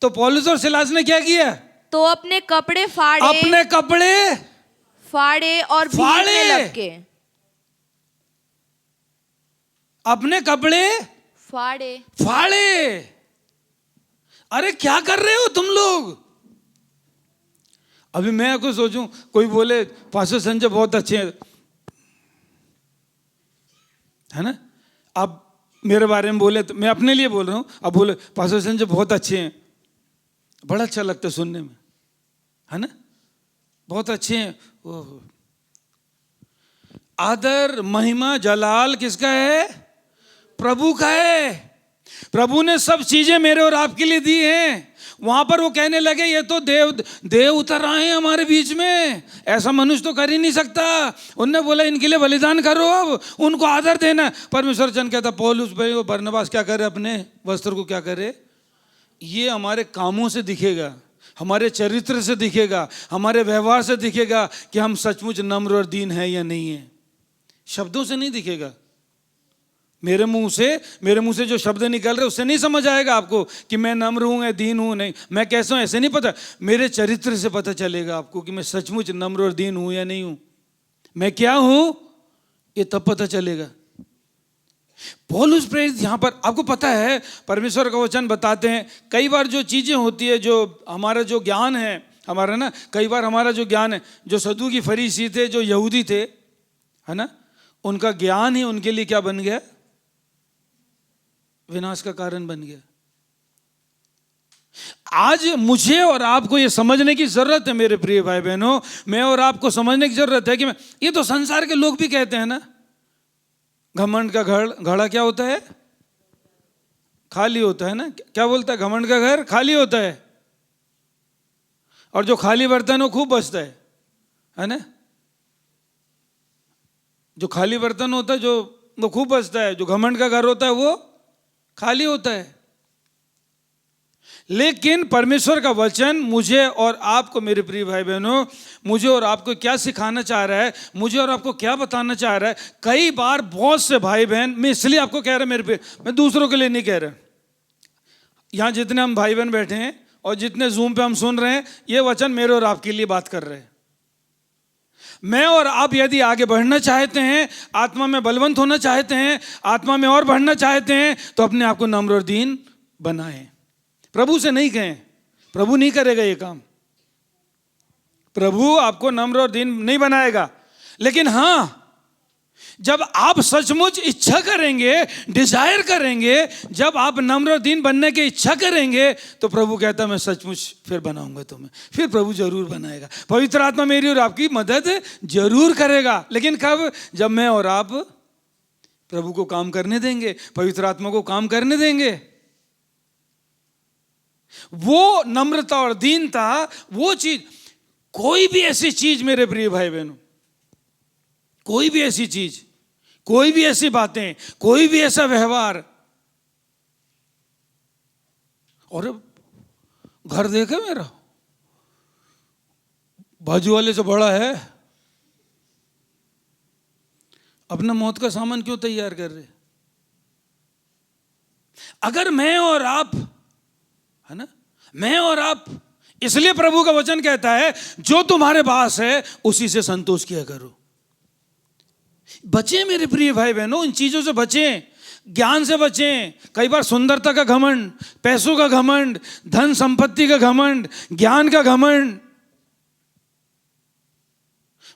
तो पौलुस और सिलास ने क्या किया? तो अपने कपड़े फाड़े, अपने कपड़े फाड़े और भीड़ में लपके। अपने कपड़े फाड़े। अरे क्या कर रहे हो तुम लोग? अभी मैं आपको सोचूं, कोई बोले पास्टर संजय बहुत अच्छे हैं, है ना। अब मेरे बारे में बोले तो मैं अपने लिए बोल रहा हूं। अब बोले पास्टर संजय बहुत अच्छे हैं, बड़ा अच्छा लगता है सुनने में, है ना, बहुत अच्छे हैं। ओह, आदर महिमा जलाल किसका है? प्रभु का है। प्रभु ने सब चीजें मेरे और आपके लिए दी हैं। वहां पर वो कहने लगे ये तो देव उतर आए हैं हमारे बीच में, ऐसा मनुष्य तो कर ही नहीं सकता। उनने बोला इनके लिए बलिदान करो, अब उनको आदर देना। परमेश्वर चंद कहता पौलुस भाई वो बरनबास क्या करे, अपने वस्त्र को क्या करे? ये हमारे कामों से दिखेगा, हमारे चरित्र से दिखेगा, हमारे व्यवहार से दिखेगा कि हम सचमुच नम्र और दीन है या नहीं है। शब्दों से नहीं दिखेगा। मेरे मुंह से जो शब्द निकल रहे उससे नहीं समझ आएगा आपको कि मैं नम्र हूं या दीन हूं, नहीं मैं कैसा हूं, ऐसे नहीं पता। मेरे चरित्र से पता चलेगा आपको कि मैं सचमुच नम्र और दीन हूं या नहीं हूं, मैं क्या हूं, ये तब पता चलेगा। पौलुस प्रेरित यहां पर आपको पता है परमेश्वर का वचन बताते हैं, कई बार जो चीजें होती है, जो हमारा जो ज्ञान है हमारा ना, कई बार हमारा जो ज्ञान है, जो सदूकी फरीसी थे, जो यहूदी थे, है ना, उनका ज्ञान ही उनके लिए क्या बन गया? विनाश का कारण बन गया। आज मुझे और आपको ये समझने की जरूरत है मेरे प्रिय भाई बहनों, मैं और आपको समझने की जरूरत है कि ये तो संसार के लोग भी कहते हैं ना, घमंड का घड़ा क्या होता है? खाली होता है ना। क्या बोलता है, घमंड का घर खाली होता है, और जो खाली बर्तन वो खूब बचता है ना। जो खाली बर्तन होता है जो वो खूब बचता है, जो घमंड का घर होता है वो खाली होता है। लेकिन परमेश्वर का वचन मुझे और आपको, मेरे प्रिय भाई बहनों, मुझे और आपको क्या सिखाना चाह रहा है, मुझे और आपको क्या बताना चाह रहा है। कई बार बहुत से भाई बहन, मैं इसलिए आपको कह रहा मेरे पे, मैं दूसरों के लिए नहीं कह रहा, यहाँ जितने हम भाई बहन बैठे हैं और जितने जूम पे हम सुन रहे हैं, ये वचन मेरे और आपके लिए बात कर रहे हैं। मैं और आप यदि आगे बढ़ना चाहते हैं, आत्मा में बलवंत होना चाहते हैं, आत्मा में और बढ़ना चाहते हैं, तो अपने आप को नम्र और दीन बनाएं। प्रभु से नहीं कहें, प्रभु नहीं करेगा ये काम, प्रभु आपको नम्र और दीन नहीं बनाएगा। लेकिन हाँ, जब आप सचमुच इच्छा करेंगे, डिजायर करेंगे, जब आप नम्र और दीन बनने की इच्छा करेंगे, तो प्रभु कहता है मैं सचमुच फिर बनाऊंगा तुम्हें। फिर प्रभु जरूर बनाएगा। पवित्र आत्मा मेरी और आपकी मदद जरूर करेगा। लेकिन कब? जब मैं और आप प्रभु को काम करने देंगे, पवित्र आत्मा को काम करने देंगे। वो नम्रता और दीनता, वो चीज, कोई भी ऐसी चीज मेरे प्रिय भाई बहनों, कोई भी ऐसी चीज, कोई भी ऐसी बातें, कोई भी ऐसा व्यवहार, और घर देखे मेरा बाजू वाले से बड़ा है, अपना मौत का सामान क्यों तैयार कर रहे? अगर मैं और आप, है ना, मैं और आप, इसलिए प्रभु का वचन कहता है जो तुम्हारे पास है उसी से संतोष किया करो। बचें मेरे प्रिय भाई बहनों, इन चीजों से बचें, ज्ञान से बचें। कई बार सुंदरता का घमंड, पैसों का घमंड, धन संपत्ति का घमंड, ज्ञान का घमंड,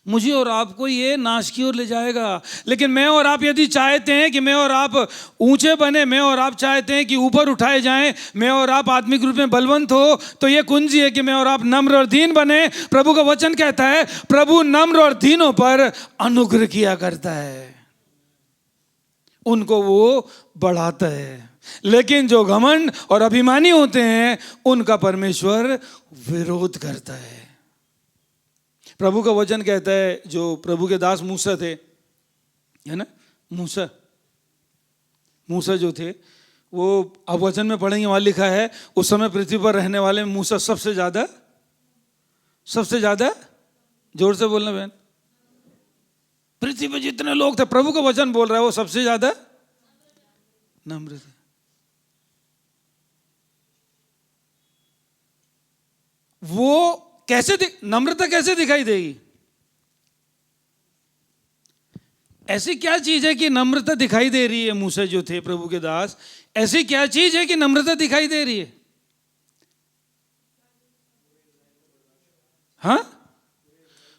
मुझे और आपको ये नाश की ओर ले जाएगा। लेकिन मैं और आप यदि चाहते हैं कि मैं और आप ऊंचे बने, मैं और आप चाहते हैं कि ऊपर उठाए जाएं, मैं और आप आत्मिक रूप में बलवंत हो, तो ये कुंजी है कि मैं और आप नम्र और दीन बने। प्रभु का वचन कहता है प्रभु नम्र और दीनों पर अनुग्रह किया करता है, उनको वो बढ़ाता है। लेकिन जो घमंड और अभिमानी होते हैं उनका परमेश्वर विरोध करता है। प्रभु का वचन कहता है, जो प्रभु के दास मूसा थे, है ना, मूसा जो थे, वो अब वचन में पढ़ेंगे, वहां लिखा है उस समय पृथ्वी पर रहने वाले मूसा सबसे ज्यादा, जोर से बोलना बहन, पृथ्वी पर जितने लोग थे, प्रभु का वचन बोल रहा है, वो सबसे ज्यादा नम्र थे। वो कैसे नम्रता कैसे दिखाई देगी? ऐसी क्या चीज है कि नम्रता दिखाई दे रही है? मूसा जो थे प्रभु के दास, ऐसी क्या चीज है कि नम्रता दिखाई दे रही है? हाँ,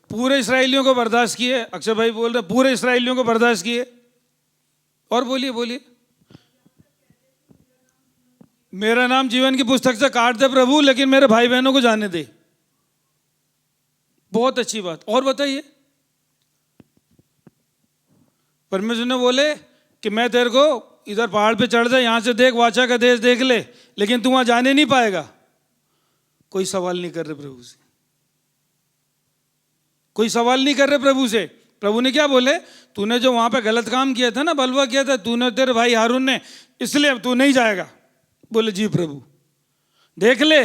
पूरे इस्राएलियों को बर्दाश्त किए। अक्षय भाई बोल रहे पूरे इस्राएलियों को बर्दाश्त किए। और बोलिए। मेरा नाम जीवन की पुस्तक से काट दे प्रभु, लेकिन मेरे भाई बहनों को जाने दे। बहुत अच्छी बात। और बताइए, परमेश्वर ने बोले कि मैं तेरे को इधर पहाड़ पे चढ़ जा, यहां से देख, वाचा का देश देख ले, लेकिन तू वहां जाने नहीं पाएगा। कोई सवाल नहीं कर रहे प्रभु से, कोई सवाल नहीं कर रहे प्रभु से। प्रभु ने क्या बोले? तूने जो वहां पे गलत काम किया था ना, बलवा किया था तूने, तेरे भाई हारून ने, इसलिए अब तू नहीं जाएगा। बोले जी प्रभु। देख ले,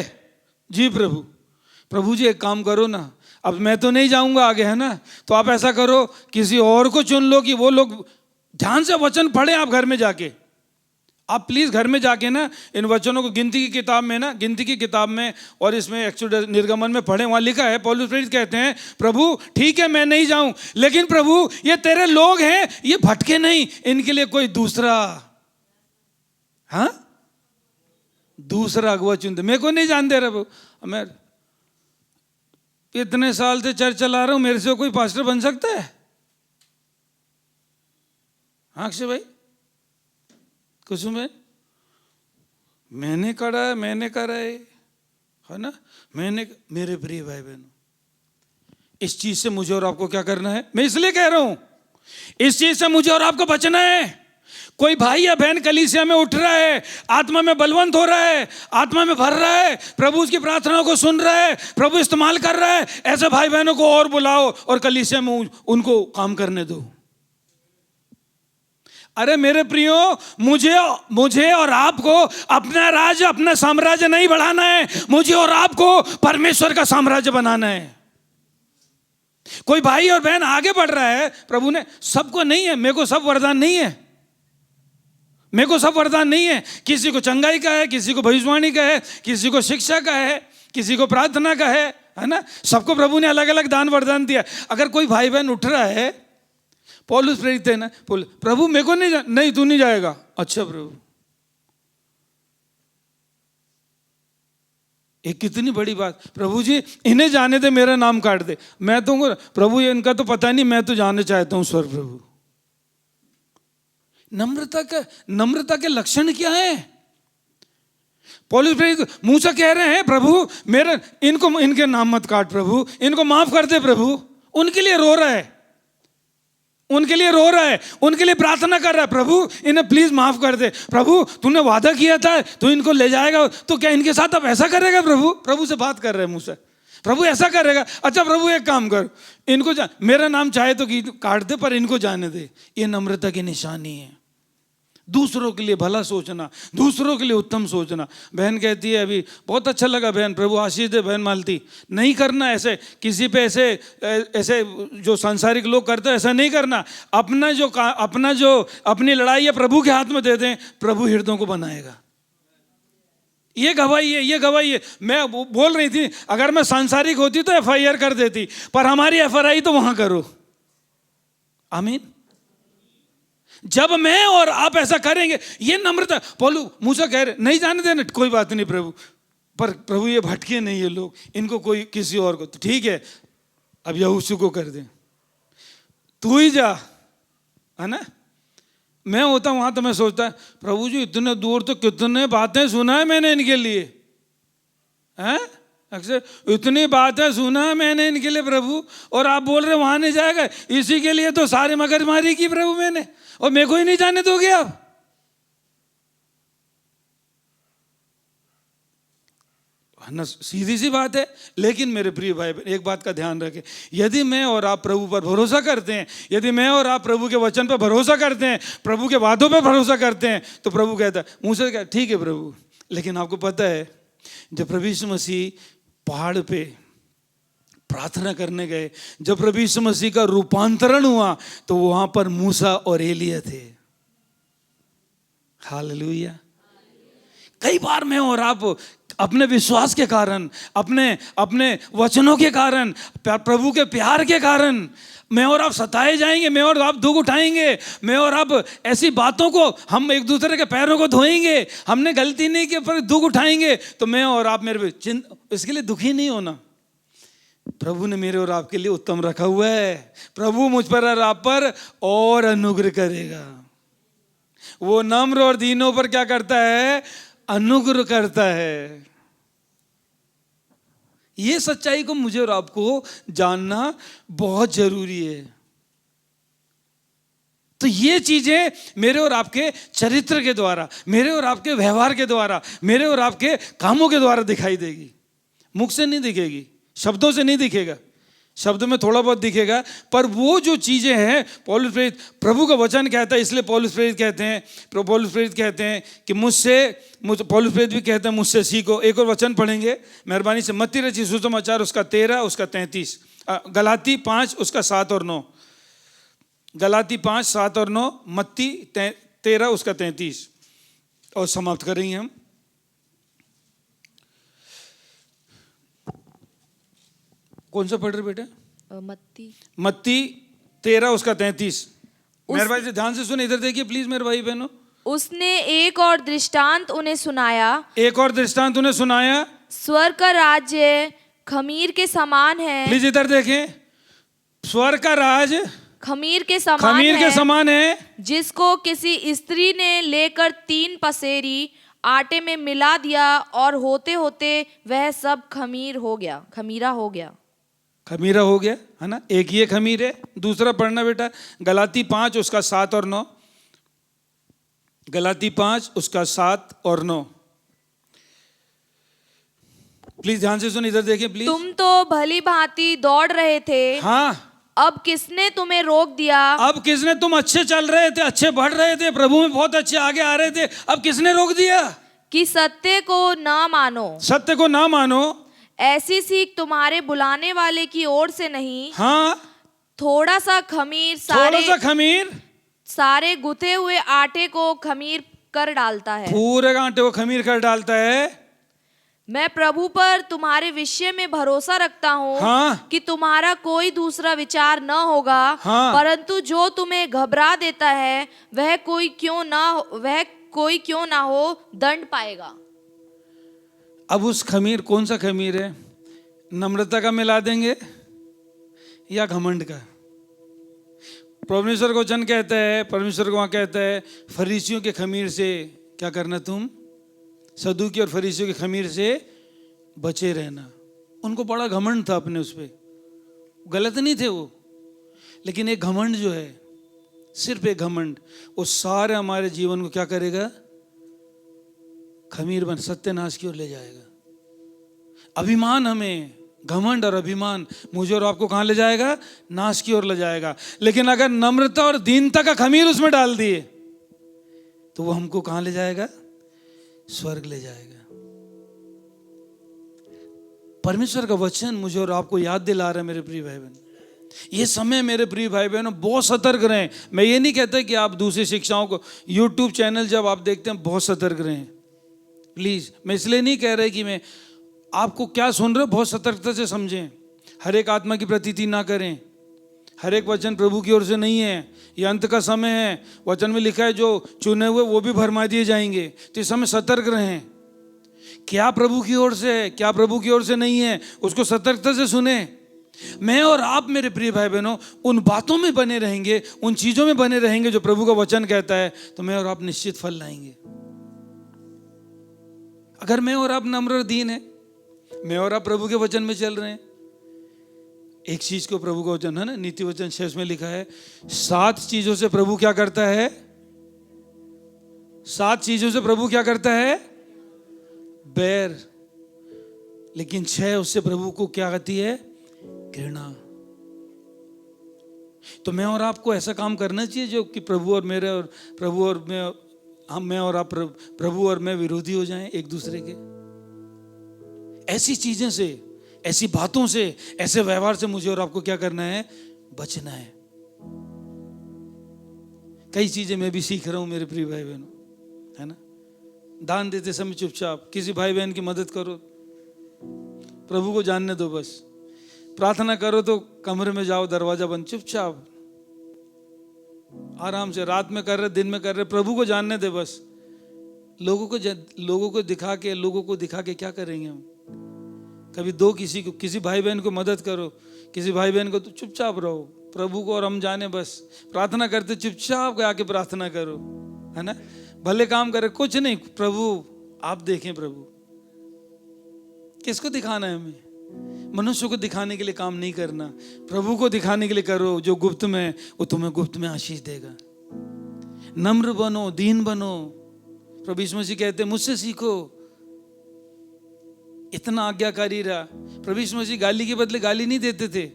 जी प्रभु। प्रभु जी एक काम करो ना, अब मैं तो नहीं जाऊंगा आगे, है ना, तो आप ऐसा करो किसी और को चुन लो कि वो लोग ध्यान से वचन पढ़े। आप घर में जाके, आप प्लीज घर में जाके ना इन वचनों को गिनती की किताब में और इसमें एक्सोडस निर्गमन में पढ़े। वहां लिखा है, पौलुस प्रेरित कहते हैं प्रभु ठीक है मैं नहीं जाऊं, लेकिन प्रभु ये तेरे लोग हैं, ये भटके नहीं, इनके लिए कोई दूसरा, हाँ, दूसरा अगुवा चुन दे। मेरे को नहीं जान दे रहे, मैं इतने साल से चर्च चला रहा हूं, मेरे से कोई पास्टर बन सकता है? हाँ अक्षय भाई, कुसुम है, मैंने करा है ना, मेरे प्रिय भाई बहनों, इस चीज से मुझे और आपको क्या करना है? मैं इसलिए कह रहा हूं, इस चीज से मुझे और आपको बचना है। कोई भाई या बहन कलीसिया में उठ रहा है, आत्मा में बलवंत हो रहा है, आत्मा में भर रहा है, प्रभु उसकी प्रार्थनाओं को सुन रहा है, प्रभु इस्तेमाल कर रहा है, ऐसे भाई बहनों को और बुलाओ और कलीसिया में उनको काम करने दो। अरे मेरे प्रियो, मुझे और आपको अपना राज्य, अपना साम्राज्य नहीं बढ़ाना है, मुझे और आपको परमेश्वर का साम्राज्य बनाना है। कोई भाई और बहन आगे बढ़ रहा है, प्रभु ने सबको नहीं है, मेरे को सब वरदान नहीं है, मेरे को सब वरदान नहीं है। किसी को चंगाई का है, किसी को भविष्यवाणी का है, किसी को शिक्षा का है, किसी को प्रार्थना का है ना। सबको प्रभु ने अलग अलग दान वरदान दिया। अगर कोई भाई बहन उठ रहा है, पौलुस प्रेरित है ना, प्रभु मेरे को नहीं तू नहीं जाएगा। अच्छा प्रभु, एक कितनी बड़ी बात, प्रभु जी इन्हें जाने दे, मेरा नाम काट दे। मैं तो प्रभु ये इनका तो पता नहीं, मैं तो जानना चाहता हूं स्वर प्रभु। नम्रता के लक्षण क्या है? पौलुस प्रेरित मूसा कह रहे हैं, प्रभु मेरे इनके नाम मत काट प्रभु, इनको माफ कर दे प्रभु। उनके लिए रो रहा है, उनके लिए रो रहा है, उनके लिए प्रार्थना कर रहा है, प्रभु इन्हें प्लीज माफ कर दे। प्रभु तूने वादा किया था तो इनको ले जाएगा, तो क्या इनके साथ अब ऐसा करेगा? प्रभु से बात कर रहे हैं मुझसे, प्रभु ऐसा करेगा? अच्छा प्रभु एक काम कर, इनको मेरा नाम चाहे तो काट दे, पर इनको जाने दे। ये नम्रता की निशानी है। दूसरों के लिए भला सोचना, दूसरों के लिए उत्तम सोचना। बहन कहती है अभी, बहुत अच्छा लगा बहन, प्रभु आशीष दे बहन मालती। नहीं करना ऐसे किसी पे, ऐसे जो सांसारिक लोग करते हैं ऐसा नहीं करना। अपनी लड़ाई है प्रभु के हाथ में दे दें, प्रभु हृदयों को बनाएगा। ये गवाही है। मैं बोल रही थी, अगर मैं सांसारिक होती तो FIR कर देती, पर हमारी FRI तो वहां करो। आमीन। जब मैं और आप ऐसा करेंगे, ये नम्रता। पौलुस मूसा कह रहे नहीं जाने देना, कोई बात नहीं प्रभु, पर प्रभु ये भटके नहीं, ये लोग, इनको कोई किसी और को, तो ठीक है अब यहोशू को कर दे, तू ही जा, है ना। मैं होता वहां तो मैं सोचता प्रभु जी इतने दूर तो कितने बातें सुना है मैंने इनके लिए, हैं अक्सर इतनी बातें सुना है मैंने इनके लिए प्रभु, और आप बोल रहे वहां नहीं जाएगा। इसी के लिए तो सारे मगजमारी की प्रभु मैंने, और मेरे को ही नहीं जाने दोगे आप। ना सीधी सी बात है। लेकिन मेरे प्रिय भाई एक बात का ध्यान रखें, यदि मैं और आप प्रभु पर भरोसा करते हैं, यदि मैं और आप प्रभु के वचन पर भरोसा करते हैं, प्रभु के वादों पर भरोसा करते हैं, तो प्रभु कहता है, मुझसे क्या ठीक है प्रभु। लेकिन आपको पता है जब प्रभु यीशु मसीह पहाड़ पे प्रार्थना करने गए, जब प्रभु यीशु मसीह का रूपांतरण हुआ, तो वहां पर मूसा और एलिया थे। हालेलुया। कई बार मैं और आप अपने विश्वास के कारण, अपने वचनों के कारण, प्रभु के प्यार के कारण मैं और आप सताए जाएंगे, मैं और आप दुख उठाएंगे, मैं और आप ऐसी बातों को, हम एक दूसरे के पैरों को धोएंगे, हमने गलती नहीं की पर दुख उठाएंगे, तो मैं और आप इसके लिए दुखी नहीं होना। प्रभु ने मेरे और आपके लिए उत्तम रखा हुआ है। प्रभु मुझ पर और आप पर और अनुग्रह करेगा। वो नम्र और दीनों पर क्या करता है? अनुग्रह करता है। ये सच्चाई को मुझे और आपको जानना बहुत जरूरी है। तो ये चीजें मेरे और आपके चरित्र के द्वारा, मेरे और आपके व्यवहार के द्वारा, मेरे और आपके कामों के द्वारा दिखाई देगी। मुख से नहीं दिखेगी, शब्दों से नहीं दिखेगा, शब्द में थोड़ा बहुत दिखेगा, पर वो जो चीजें हैं, पौलुस प्रेरित, प्रभु का वचन कहता है, इसलिए पौलुस प्रेरित कहते हैं कि पौलुस प्रेरित भी कहते हैं मुझसे सीखो। एक और वचन पढ़ेंगे मेहरबानी से, मत्ती रचित सुसमाचार उसका 13 उसका 33, गलाती 5 उसका 7 और 9, गलाती 5 7 और 9, मत्ती 13 उसका 33, और समाप्त करेंगे हम। कौन सा पढ़ रहे बेटा? मत्ती 13 उसका 33। मेहरबानी से ध्यान से सुने, इधर देखिए प्लीज मेरे भाई बहनों। उसने एक और दृष्टांत उन्हें सुनाया, स्वर्ग का राज्य खमीर के समान है। प्लीज इधर देखें, स्वर्ग का राज खमीर के समान है, जिसको किसी स्त्री ने लेकर 3 पसेरी आटे में मिला दिया, और होते होते वह सब खमीरा हो गया, है ना। एक ये खमीर है। दूसरा पढ़ना बेटा, गलाती 5 उसका 7 और 9। गलाती 5 उसका 7 और 9। प्लीज ध्यान से सुन, इधर देखें प्लीज। तुम तो भली भांति दौड़ रहे थे, हाँ, अब किसने तुम्हें रोक दिया? अब किसने, तुम अच्छे चल रहे थे, अच्छे बढ़ रहे थे, प्रभु में बहुत अच्छे आगे आ रहे थे, अब किसने रोक दिया? कि सत्य को ना मानो। सत्य को ना मानो। ऐसी सीख तुम्हारे बुलाने वाले की ओर से नहीं। हाँ, थोड़ा सा खमीर थोड़ा सा खमीर सारे गुथे हुए आटे को खमीर कर डालता है। पूरे आटे को खमीर कर डालता है। मैं प्रभु पर तुम्हारे विषय में भरोसा रखता हूँ, हाँ, कि तुम्हारा कोई दूसरा विचार न होगा। हाँ, परंतु जो तुम्हें घबरा देता है वह कोई क्यों ना हो दंड पाएगा। अब उस खमीर, कौन सा खमीर है? नम्रता का मिला देंगे या घमंड का? परमेश्वर को वचन कहता है, परमेश्वर को वहां कहता है, फरीसियों के खमीर से क्या करना, तुम सदूकी और फरीसियों के खमीर से बचे रहना। उनको बड़ा घमंड था अपने उस पे, गलत नहीं थे वो, लेकिन एक घमंड जो है, सिर्फ एक घमंड, वो सारे हमारे जीवन को क्या करेगा? खमीर बन सत्यानाश की ओर ले जाएगा। अभिमान, हमें घमंड और अभिमान मुझे और आपको कहां ले जाएगा? नाश की ओर ले जाएगा। लेकिन अगर नम्रता और दीनता का खमीर उसमें डाल दिए तो वो हमको कहां ले जाएगा? स्वर्ग ले जाएगा। परमेश्वर का वचन मुझे और आपको याद दिला रहा है मेरे प्रिय भाई बहन, ये समय मेरे प्रिय भाई बहनों बहुत सतर्क रहें। मैं ये नहीं कहता कि आप दूसरी शिक्षाओं को, यूट्यूब चैनल जब आप देखते हैं बहुत सतर्क रहें प्लीज। मैं इसलिए नहीं कह रहा कि मैं आपको क्या सुन रहे हो बहुत सतर्कता से समझें। हर एक आत्मा की प्रतीति ना करें, हर एक वचन प्रभु की ओर से नहीं है। ये अंत का समय है, वचन में लिखा है जो चुने हुए वो भी भरमा दिए जाएंगे। तो इस समय सतर्क रहें, क्या प्रभु की ओर से है, क्या प्रभु की ओर से नहीं है, उसको सतर्कता से सुने। मैं और आप मेरे प्रिय भाई बहनों उन बातों में बने रहेंगे, उन चीजों में बने रहेंगे जो प्रभु का वचन कहता है, तो मैं और आप निश्चित फल लाएंगे। अगर मैं और आप नम्र और दीन है, मैं और आप प्रभु के वचन में चल रहे हैं, एक चीज को प्रभु का वचन है ना, नीति वचन 6 में लिखा है, 7 चीजों से प्रभु क्या करता है? 7 चीजों से प्रभु क्या करता है? बैर। लेकिन 6 उससे प्रभु को क्या कहती है? घृणा। तो मैं और आपको ऐसा काम करना चाहिए जो कि प्रभु और मेरे और प्रभु और मैं और आप, प्रभु और मैं विरोधी हो जाएं एक दूसरे के। ऐसी चीजें से, ऐसी बातों से, ऐसे व्यवहार से मुझे और आपको क्या करना है? बचना है। कई चीजें मैं भी सीख रहा हूं मेरे प्रिय भाई बहनों, है ना। दान देते समय चुपचाप किसी भाई बहन की मदद करो, प्रभु को जानने दो बस। प्रार्थना करो तो कमरे में जाओ, दरवाजा बंद, चुपचाप आराम से, रात में कर रहे, दिन में कर रहे, प्रभु को जानने दे बस। लोगों को दिखा के क्या करेंगे हम? कभी दो किसी भाई बहन को मदद करो, किसी भाई बहन को, तो चुपचाप रहो, प्रभु को और हम जाने बस। प्रार्थना करते चुपचाप आके प्रार्थना करो, है ना। भले काम करे, कुछ नहीं, प्रभु आप देखें। प्रभु किसको दिखाना है? हमें मनुष्य को दिखाने के लिए काम नहीं करना, प्रभु को दिखाने के लिए करो। जो गुप्त में, वो तुम्हें गुप्त में आशीष देगा। नम्र बनो, दीन बनो। प्रभु यीशु मसीह कहते हैं मुझसे सीखो, इतना आज्ञाकारी रहा। प्रभु यीशु मसीह गाली के बदले गाली नहीं देते थे।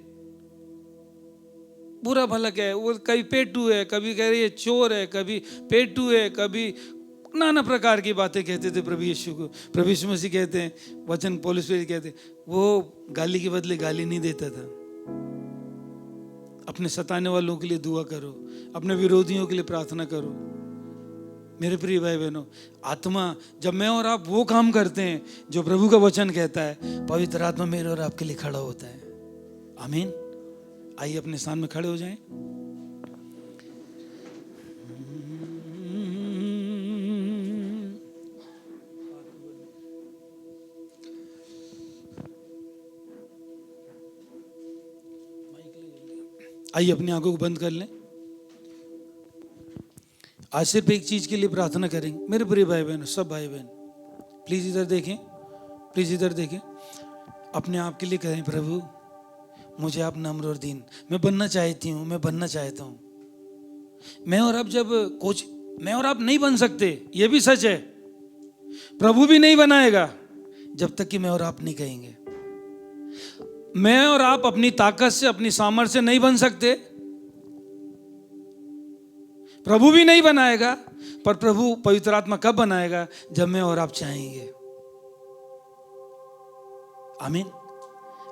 बुरा भला क्या है, वो कभी पेटू है, कभी कह रही है चोर है, कभी पेटू है, कभी नाना प्रकार की बातें कहते थे प्रभु यीशु को। प्रभु यीशु मसीह कहते हैं, वचन पौलुस कहते हैं, वो गाली के बदले गाली नहीं देता था। अपने सताने वालों के लिए दुआ करो, अपने विरोधियों के लिए प्रार्थना करो। मेरे प्रिय भाई बहनों, आत्मा, जब मैं और आप वो काम करते हैं जो प्रभु का वचन कहता है, पवित्र आत्मा मेरे और आपके लिए खड़ा होता है। आमीन। आइए अपने स्थान में खड़े हो जाएं। आइए अपनी आंखों को बंद कर लें। आज सिर्फ एक चीज के लिए प्रार्थना करेंगे मेरे प्रिय भाई बहन, सब भाई बहन प्लीज इधर देखें, प्लीज इधर देखें। अपने आप के लिए कहें, प्रभु मुझे आप नम्र और दीन, मैं बनना चाहती हूँ, मैं बनना चाहता हूँ। मैं और आप जब मैं और आप नहीं बन सकते, ये भी सच है। प्रभु भी नहीं बनाएगा जब तक कि मैं और आप नहीं कहेंगे। मैं और आप अपनी ताकत से, अपनी सामर्थ्य से नहीं बन सकते, प्रभु भी नहीं बनाएगा। पर प्रभु पवित्र आत्मा कब बनाएगा? जब मैं और आप चाहेंगे। आमीन।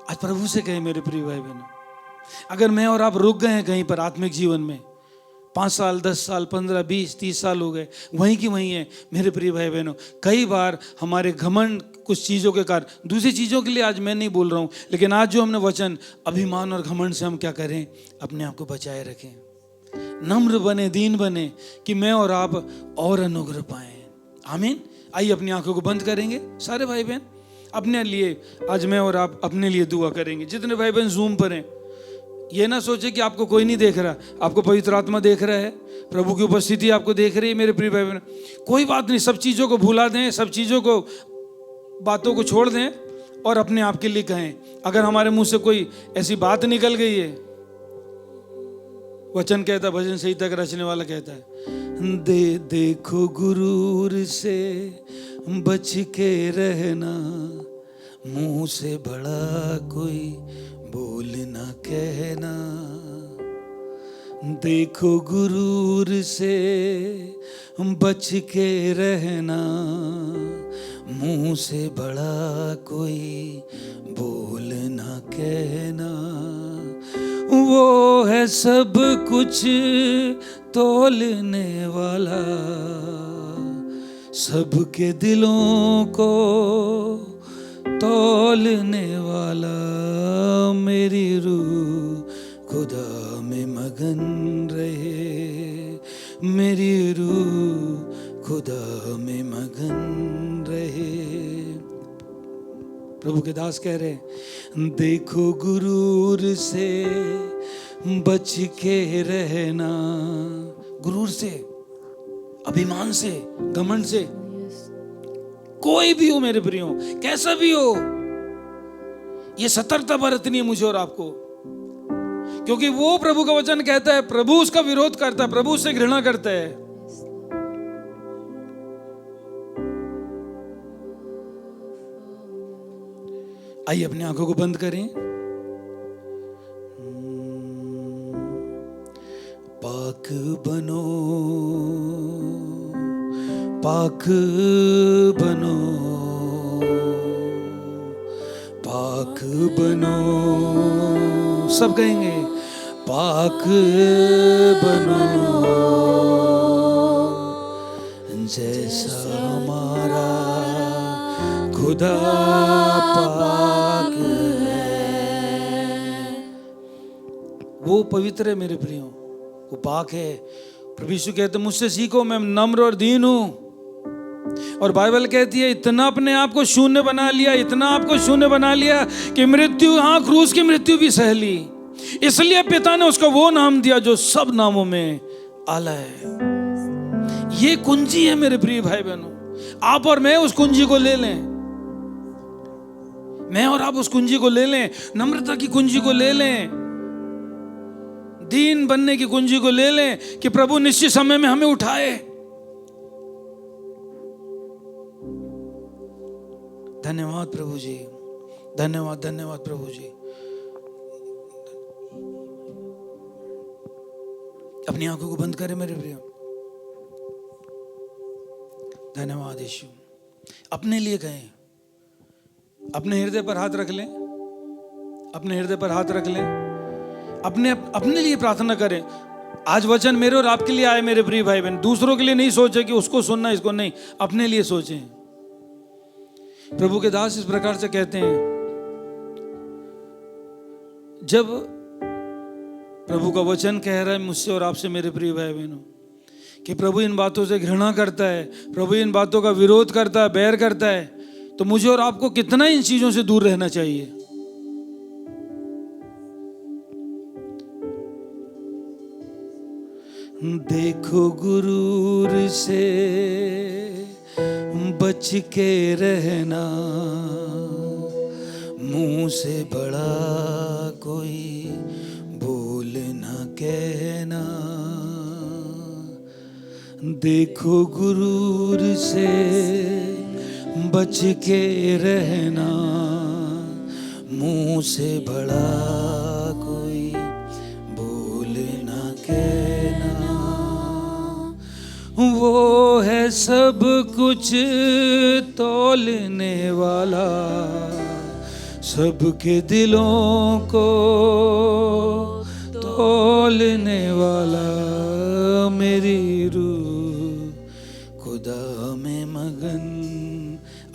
आज प्रभु से कहें मेरे प्रिय भाई बहनों, अगर मैं और आप रुक गए हैं कहीं पर आत्मिक जीवन में, 5 साल 10 साल 15 20 30 साल हो गए, वहीं की वहीं है मेरे प्रिय भाई बहनों। कई बार हमारे घमंड कुछ चीज़ों के कारण, दूसरी चीज़ों के लिए आज मैं नहीं बोल रहा हूँ, लेकिन आज जो हमने वचन, अभिमान और घमंड से हम क्या करें? अपने आप को बचाए रखें, नम्र बने, दीन बने, कि मैं और आप और अनुग्रह पाएं। आमीन। आइए अपनी आंखों को बंद करेंगे सारे भाई बहन, अपने लिए आज मैं और आप अपने लिए दुआ करेंगे। जितने भाई बहन जूम पर हैं, ये ना सोचे कि आपको कोई नहीं देख रहा, आपको पवित्र आत्मा देख रहा है, प्रभु की उपस्थिति आपको देख रही है मेरे प्रिय भाई बहन। कोई बात नहीं, सब चीज़ों को भुला दें, सब चीज़ों को, बातों को छोड़ दें और अपने आप के लिए कहें। अगर हमारे मुंह से कोई ऐसी बात निकल गई है, वचन कहता है, भजन संहिता का रचने वाला कहता है, देखो गुरूर से बच के रहना, मुंह से बड़ा कोई बोल ना कहना। देखो गुरूर से बच के रहना, मुंह से बड़ा कोई बोल ना कहना। वो है सब कुछ तोलने वाला, सबके दिलों को तोलने वाला। मेरी रूह खुदा में मगन रहे, मेरी रूह खुदा में मगन रहे। प्रभु के दास कह रहे हैं, देखो गुरूर से बच के रहना। गुरूर से, अभिमान से, घमंड से, कोई भी हो मेरे प्रियो, कैसा भी हो, ये सतर्कता बरतनी है मुझे और आपको, क्योंकि वो प्रभु का वचन कहता है, प्रभु उसका विरोध करता है, प्रभु उससे घृणा करता है। आइए अपनी आंखों को बंद करें। पाक बनो, पाक बनो, पाक बनो, सब कहेंगे, पाक बनो, जैसा हमारा खुदा पाक है। वो पवित्र है मेरे प्रियो, वो पाक है। प्रभु यीशु कहते, मुझसे सीखो, मैं नम्र और दीन हूं। और बाइबल कहती है, इतना अपने आप को शून्य बना लिया, इतना आपको शून्य बना लिया कि मृत्यु, हाँ क्रूस की मृत्यु भी सह ली। इसलिए पिता ने उसको वो नाम दिया जो सब नामों में आला है। ये कुंजी है मेरे प्रिय भाई बहनों। आप और मैं उस कुंजी को ले लें, मैं और आप उस कुंजी को ले लें, नम्रता की कुंजी को ले लें, दीन बनने की कुंजी को ले लें, कि प्रभु निश्चित समय में हमें उठाए। धन्यवाद प्रभु जी, धन्यवाद, धन्यवाद प्रभु जी। अपनी आंखों को बंद करें मेरे प्रिय। धन्यवाद यीशु। अपने लिए कहें, अपने हृदय पर हाथ रख लें, अपने हृदय पर हाथ रख लें, अपने लिए प्रार्थना करें। आज वचन मेरे और आपके लिए आए मेरे प्रिय भाई बहन। दूसरों के लिए नहीं सोचे कि उसको सुनना, इसको नहीं, अपने लिए सोचें। प्रभु के दास इस प्रकार से कहते हैं, जब प्रभु का वचन कह रहा है मुझसे और आपसे मेरे प्रिय भाई बहनों, कि प्रभु इन बातों से घृणा करता है, प्रभु इन बातों का विरोध करता है, बैर करता है, तो मुझे और आपको कितना इन चीजों से दूर रहना चाहिए। देखो गुरूर से बच के रहना, मुंह से बड़ा कोई बोल ना कहना। देखो गुरूर से बच के रहना, मुंह से बड़ा कोई बोल ना कहना। वो है सब कुछ तौलने वाला, सबके दिलों को तौलने वाला। मेरी रूह खुदा में मगन,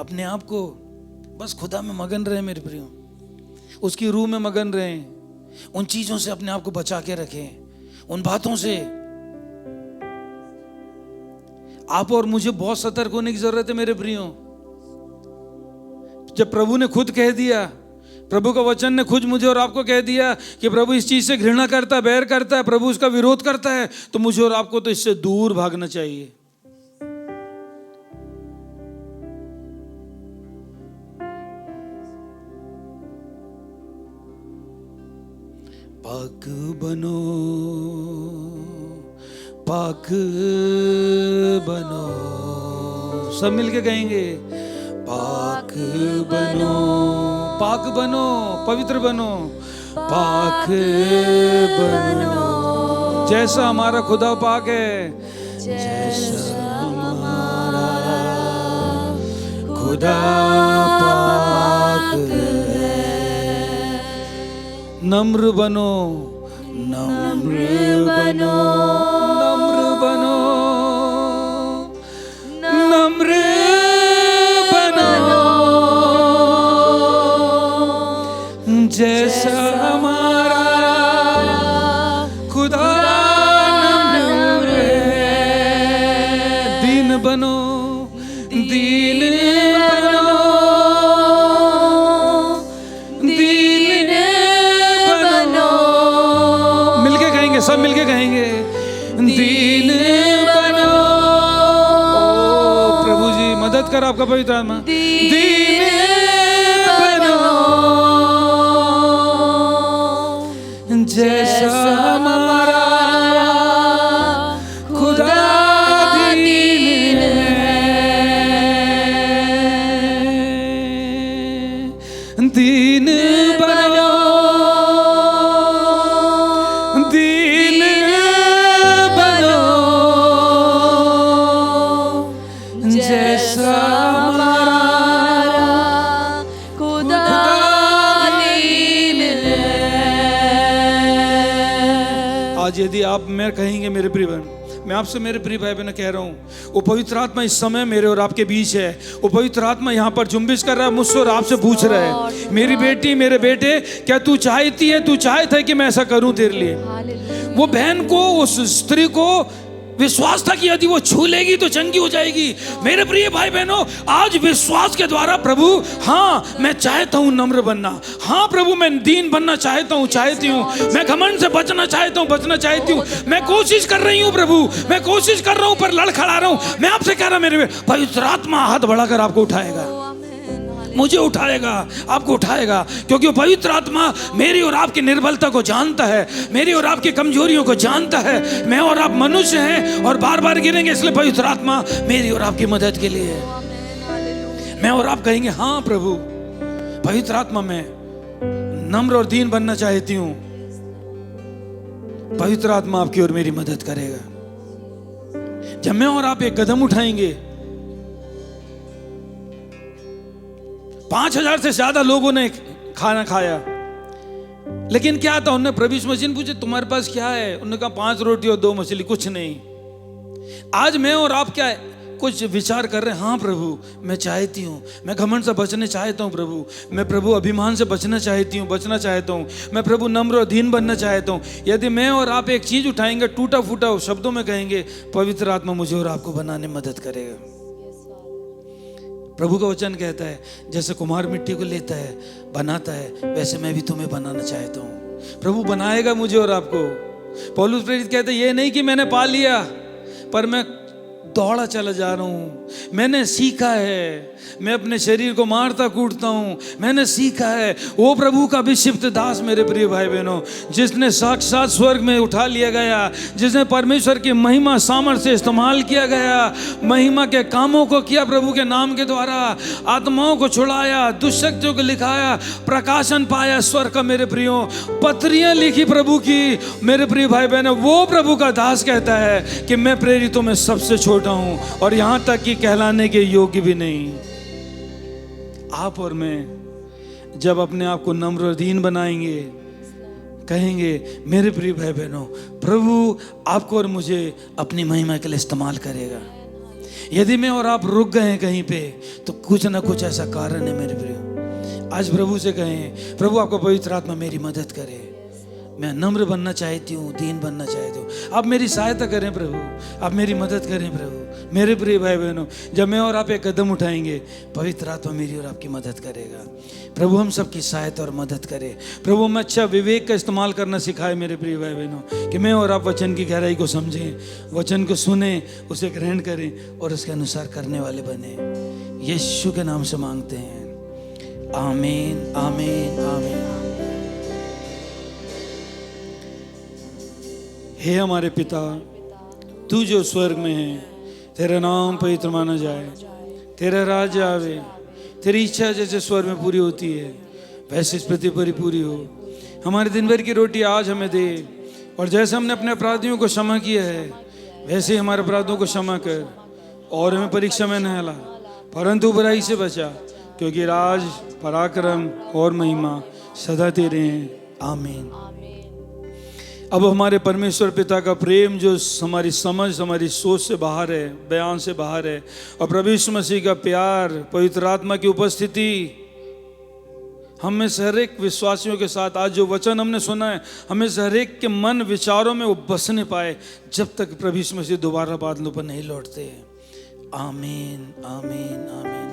अपने आप को बस खुदा में मगन रहे मेरे प्रियो, उसकी रूह में मगन रहे। उन चीजों से अपने आप को बचा के रखें, उन बातों से। आप और मुझे बहुत सतर्क होने की जरूरत है मेरे प्रियो। जब प्रभु ने खुद कह दिया, प्रभु का वचन ने खुद मुझे और आपको कह दिया कि प्रभु इस चीज से घृणा करता है, बैर करता है, प्रभु उसका विरोध करता है, तो मुझे और आपको तो इससे दूर भागना चाहिए। पाक बनो, पाक बनो, सब मिलके कहेंगे पाक बनो, पाक बनो, पवित्र बनो, पाक बनो, जैसा हमारा खुदा पाक है, जैसा हमारा खुदा पाक है। नम्र बनो, नम्र बनो, नम्र बनो, नम्र बनो, जैसा हमारा खुदा नम्र है। दीन बनो, दीन बनो, दीन बनो, मिलके कहेंगे, सब मिलके कहेंगे दीन बनो। ओ प्रभु जी मदद कर आपका पवित्र आत्मा। दीन बनो, जैसा हमारा खुदा दीन है। दीन बनो, दीन बनो, जैसा हमारा खुदा दीन है। आज यदि आप मैं कहेंगे मेरे प्रिय बहन, मैं आपसे मेरे प्रिय भाई बहन कह रहा हूँ, वो पवित्र आत्मा इस समय मेरे और आपके बीच है। वो पवित्र आत्मा यहाँ पर जुम्बिश कर रहा है, मुझसे और आपसे पूछ रहा है, मेरी बेटी, मेरे बेटे, क्या तू चाहती है, तू चाहता है कि मैं ऐसा करूं तेरे लिए? वो बहन को, उस स्त्री को विश्वास था कि यदि वो छू लेगी तो चंगी हो जाएगी। मेरे प्रिय भाई बहनों, आज विश्वास के द्वारा प्रभु, हाँ मैं चाहता हूँ नम्र बनना, हाँ प्रभु मैं दीन बनना चाहता हूँ, चाहती हूँ, मैं घमंड से बचना चाहता हूँ, बचना चाहती हूँ, मैं कोशिश कर रही हूँ प्रभु, मैं कोशिश कर रहा हूँ पर लड़खड़ा रहा हूँ। मैं आपसे कह रहा, मेरे पवित्र आत्मा हाथ बढ़ाकर आपको उठाएगा, मुझे उठाएगा, आपको उठाएगा, क्योंकि वो पवित्र आत्मा मेरी और आपकी निर्बलता को जानता है, मेरी और आपकी कमजोरियों को जानता है। मैं और आप मनुष्य हैं और बार बार गिरेंगे, इसलिए पवित्र आत्मा मेरी और आपकी मदद के लिए। मैं और आप कहेंगे, हाँ प्रभु पवित्र आत्मा मैं नम्र और दीन बनना चाहती हूँ, पवित्र आत्मा आपकी और मेरी मदद करेगा। जब मैं और आप एक कदम उठाएंगे, 5000 से ज्यादा लोगों ने खाना खाया, लेकिन क्या था, उन्होंने प्रभु यीशु मसीह ने पूछे तुम्हारे पास क्या है? उन्होंने कहा 5 रोटी और 2 मछली, कुछ नहीं। आज मैं और आप क्या है, कुछ विचार कर रहे हैं, हाँ प्रभु मैं चाहती हूँ, मैं घमंड से बचने चाहता हूँ प्रभु, मैं प्रभु अभिमान से बचना चाहती हूँ, बचना चाहता हूँ, मैं प्रभु नम्र और दीन बनना चाहता हूँ। यदि मैं और आप एक चीज उठाएंगे, टूटा फूटा शब्दों में कहेंगे, पवित्र आत्मा मुझे और आपको बनाने में मदद करेगा। प्रभु का वचन कहता है, जैसे कुम्हार मिट्टी को लेता है, बनाता है, वैसे मैं भी तुम्हें बनाना चाहता हूँ। प्रभु बनाएगा मुझे और आपको। पौलुस प्रेरित कहते हैं, ये नहीं कि मैंने पा लिया पर मैं दौड़ा चला जा रहा हूँ। मैंने सीखा है, मैं अपने शरीर को मारता कूटता हूँ। मैंने सीखा है वो प्रभु का अभिषिक्त दास मेरे प्रिय भाई बहनों, जिसने साक्षात स्वर्ग में उठा लिया गया, जिसने परमेश्वर की महिमा सामर्थ्य से इस्तेमाल किया गया, महिमा के कामों को किया प्रभु के नाम के द्वारा, आत्माओं को छुड़ाया, दुष्शक्तियों को लिखाया, प्रकाशन पाया स्वर्ग का। मेरे प्रियो, पत्रियां लिखी प्रभु की। मेरे प्रिय भाई बहनों, वो प्रभु का दास कहता है कि मैं प्रेरितों में सबसे छोटा हूं और यहां तक कि कहलाने के योग्य भी नहीं। आप और मैं जब अपने आप को नम्र और दीन बनाएंगे, कहेंगे मेरे प्रिय भाई बहनों, प्रभु आपको और मुझे अपनी महिमा के लिए इस्तेमाल करेगा। यदि मैं और आप रुक गए हैं कहीं पे, तो कुछ ना कुछ ऐसा कारण है मेरे प्रिय। आज प्रभु से कहें, प्रभु आपको पवित्र आत्मा मेरी मदद करे, मैं नम्र बनना चाहती हूँ, दीन बनना चाहती हूँ, आप मेरी सहायता करें प्रभु, आप मेरी मदद करें प्रभु। मेरे प्रिय भाई बहनों, जब मैं और आप एक कदम उठाएंगे, पवित्र आत्मा मेरी और आपकी मदद करेगा। प्रभु हम सबकी सहायता और मदद करे। प्रभु हमें अच्छा विवेक का इस्तेमाल करना सिखाए मेरे प्रिय भाई बहनों, कि मैं और आप वचन की गहराई को समझें, वचन को सुने, उसे ग्रहण करें और उसके अनुसार करने वाले बने। यीशु के नाम से मांगते हैं, आमीन, आमीन, आमीन। हे हमारे पिता, तू जो स्वर्ग में है, तेरा नाम पवित्र माना जाए, तेरा राज्य आवे, तेरी इच्छा जैसे स्वर्ग में पूरी होती है वैसे इस पृथ्वी पर ही पूरी हो। हमारे दिन भर की रोटी आज हमें दे, और जैसे हमने अपने अपराधियों को क्षमा किया है वैसे ही हमारे अपराधों को क्षमा कर, और हमें परीक्षा में न ला, परंतु बुराई से बचा, क्योंकि राज, पराक्रम और महिमा सदा तेरे हैं। आमीन। अब हमारे परमेश्वर पिता का प्रेम जो हमारी समझ, हमारी सोच से बाहर है, बयान से बाहर है, और प्रभु यीशु मसीह का प्यार, पवित्र आत्मा की उपस्थिति हम में से हर एक विश्वासियों के साथ, आज जो वचन हमने सुना है, हमें से हर एक के मन विचारों में वो बसने पाए, जब तक प्रभु यीशु मसीह दोबारा बादलों पर नहीं लौटते। आमीन, आमीन, आमीन।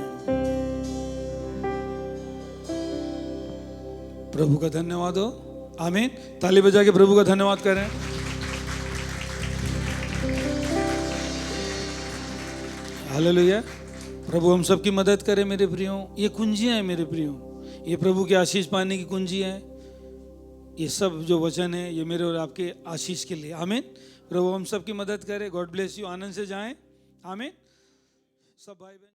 प्रभु का धन्यवाद हो। आमीन। ताली बजा के प्रभु का धन्यवाद करें। हालेलुया। प्रभु हम सबकी मदद करे मेरे प्रियो। ये कुंजियां हैं मेरे प्रियो, ये प्रभु के आशीष पाने की कुंजियां हैं। ये सब जो वचन है ये मेरे और आपके आशीष के लिए। आमीन। प्रभु हम सबकी मदद करे। God bless you. आनंद से जाएं। आमीन। सब भाई बहन।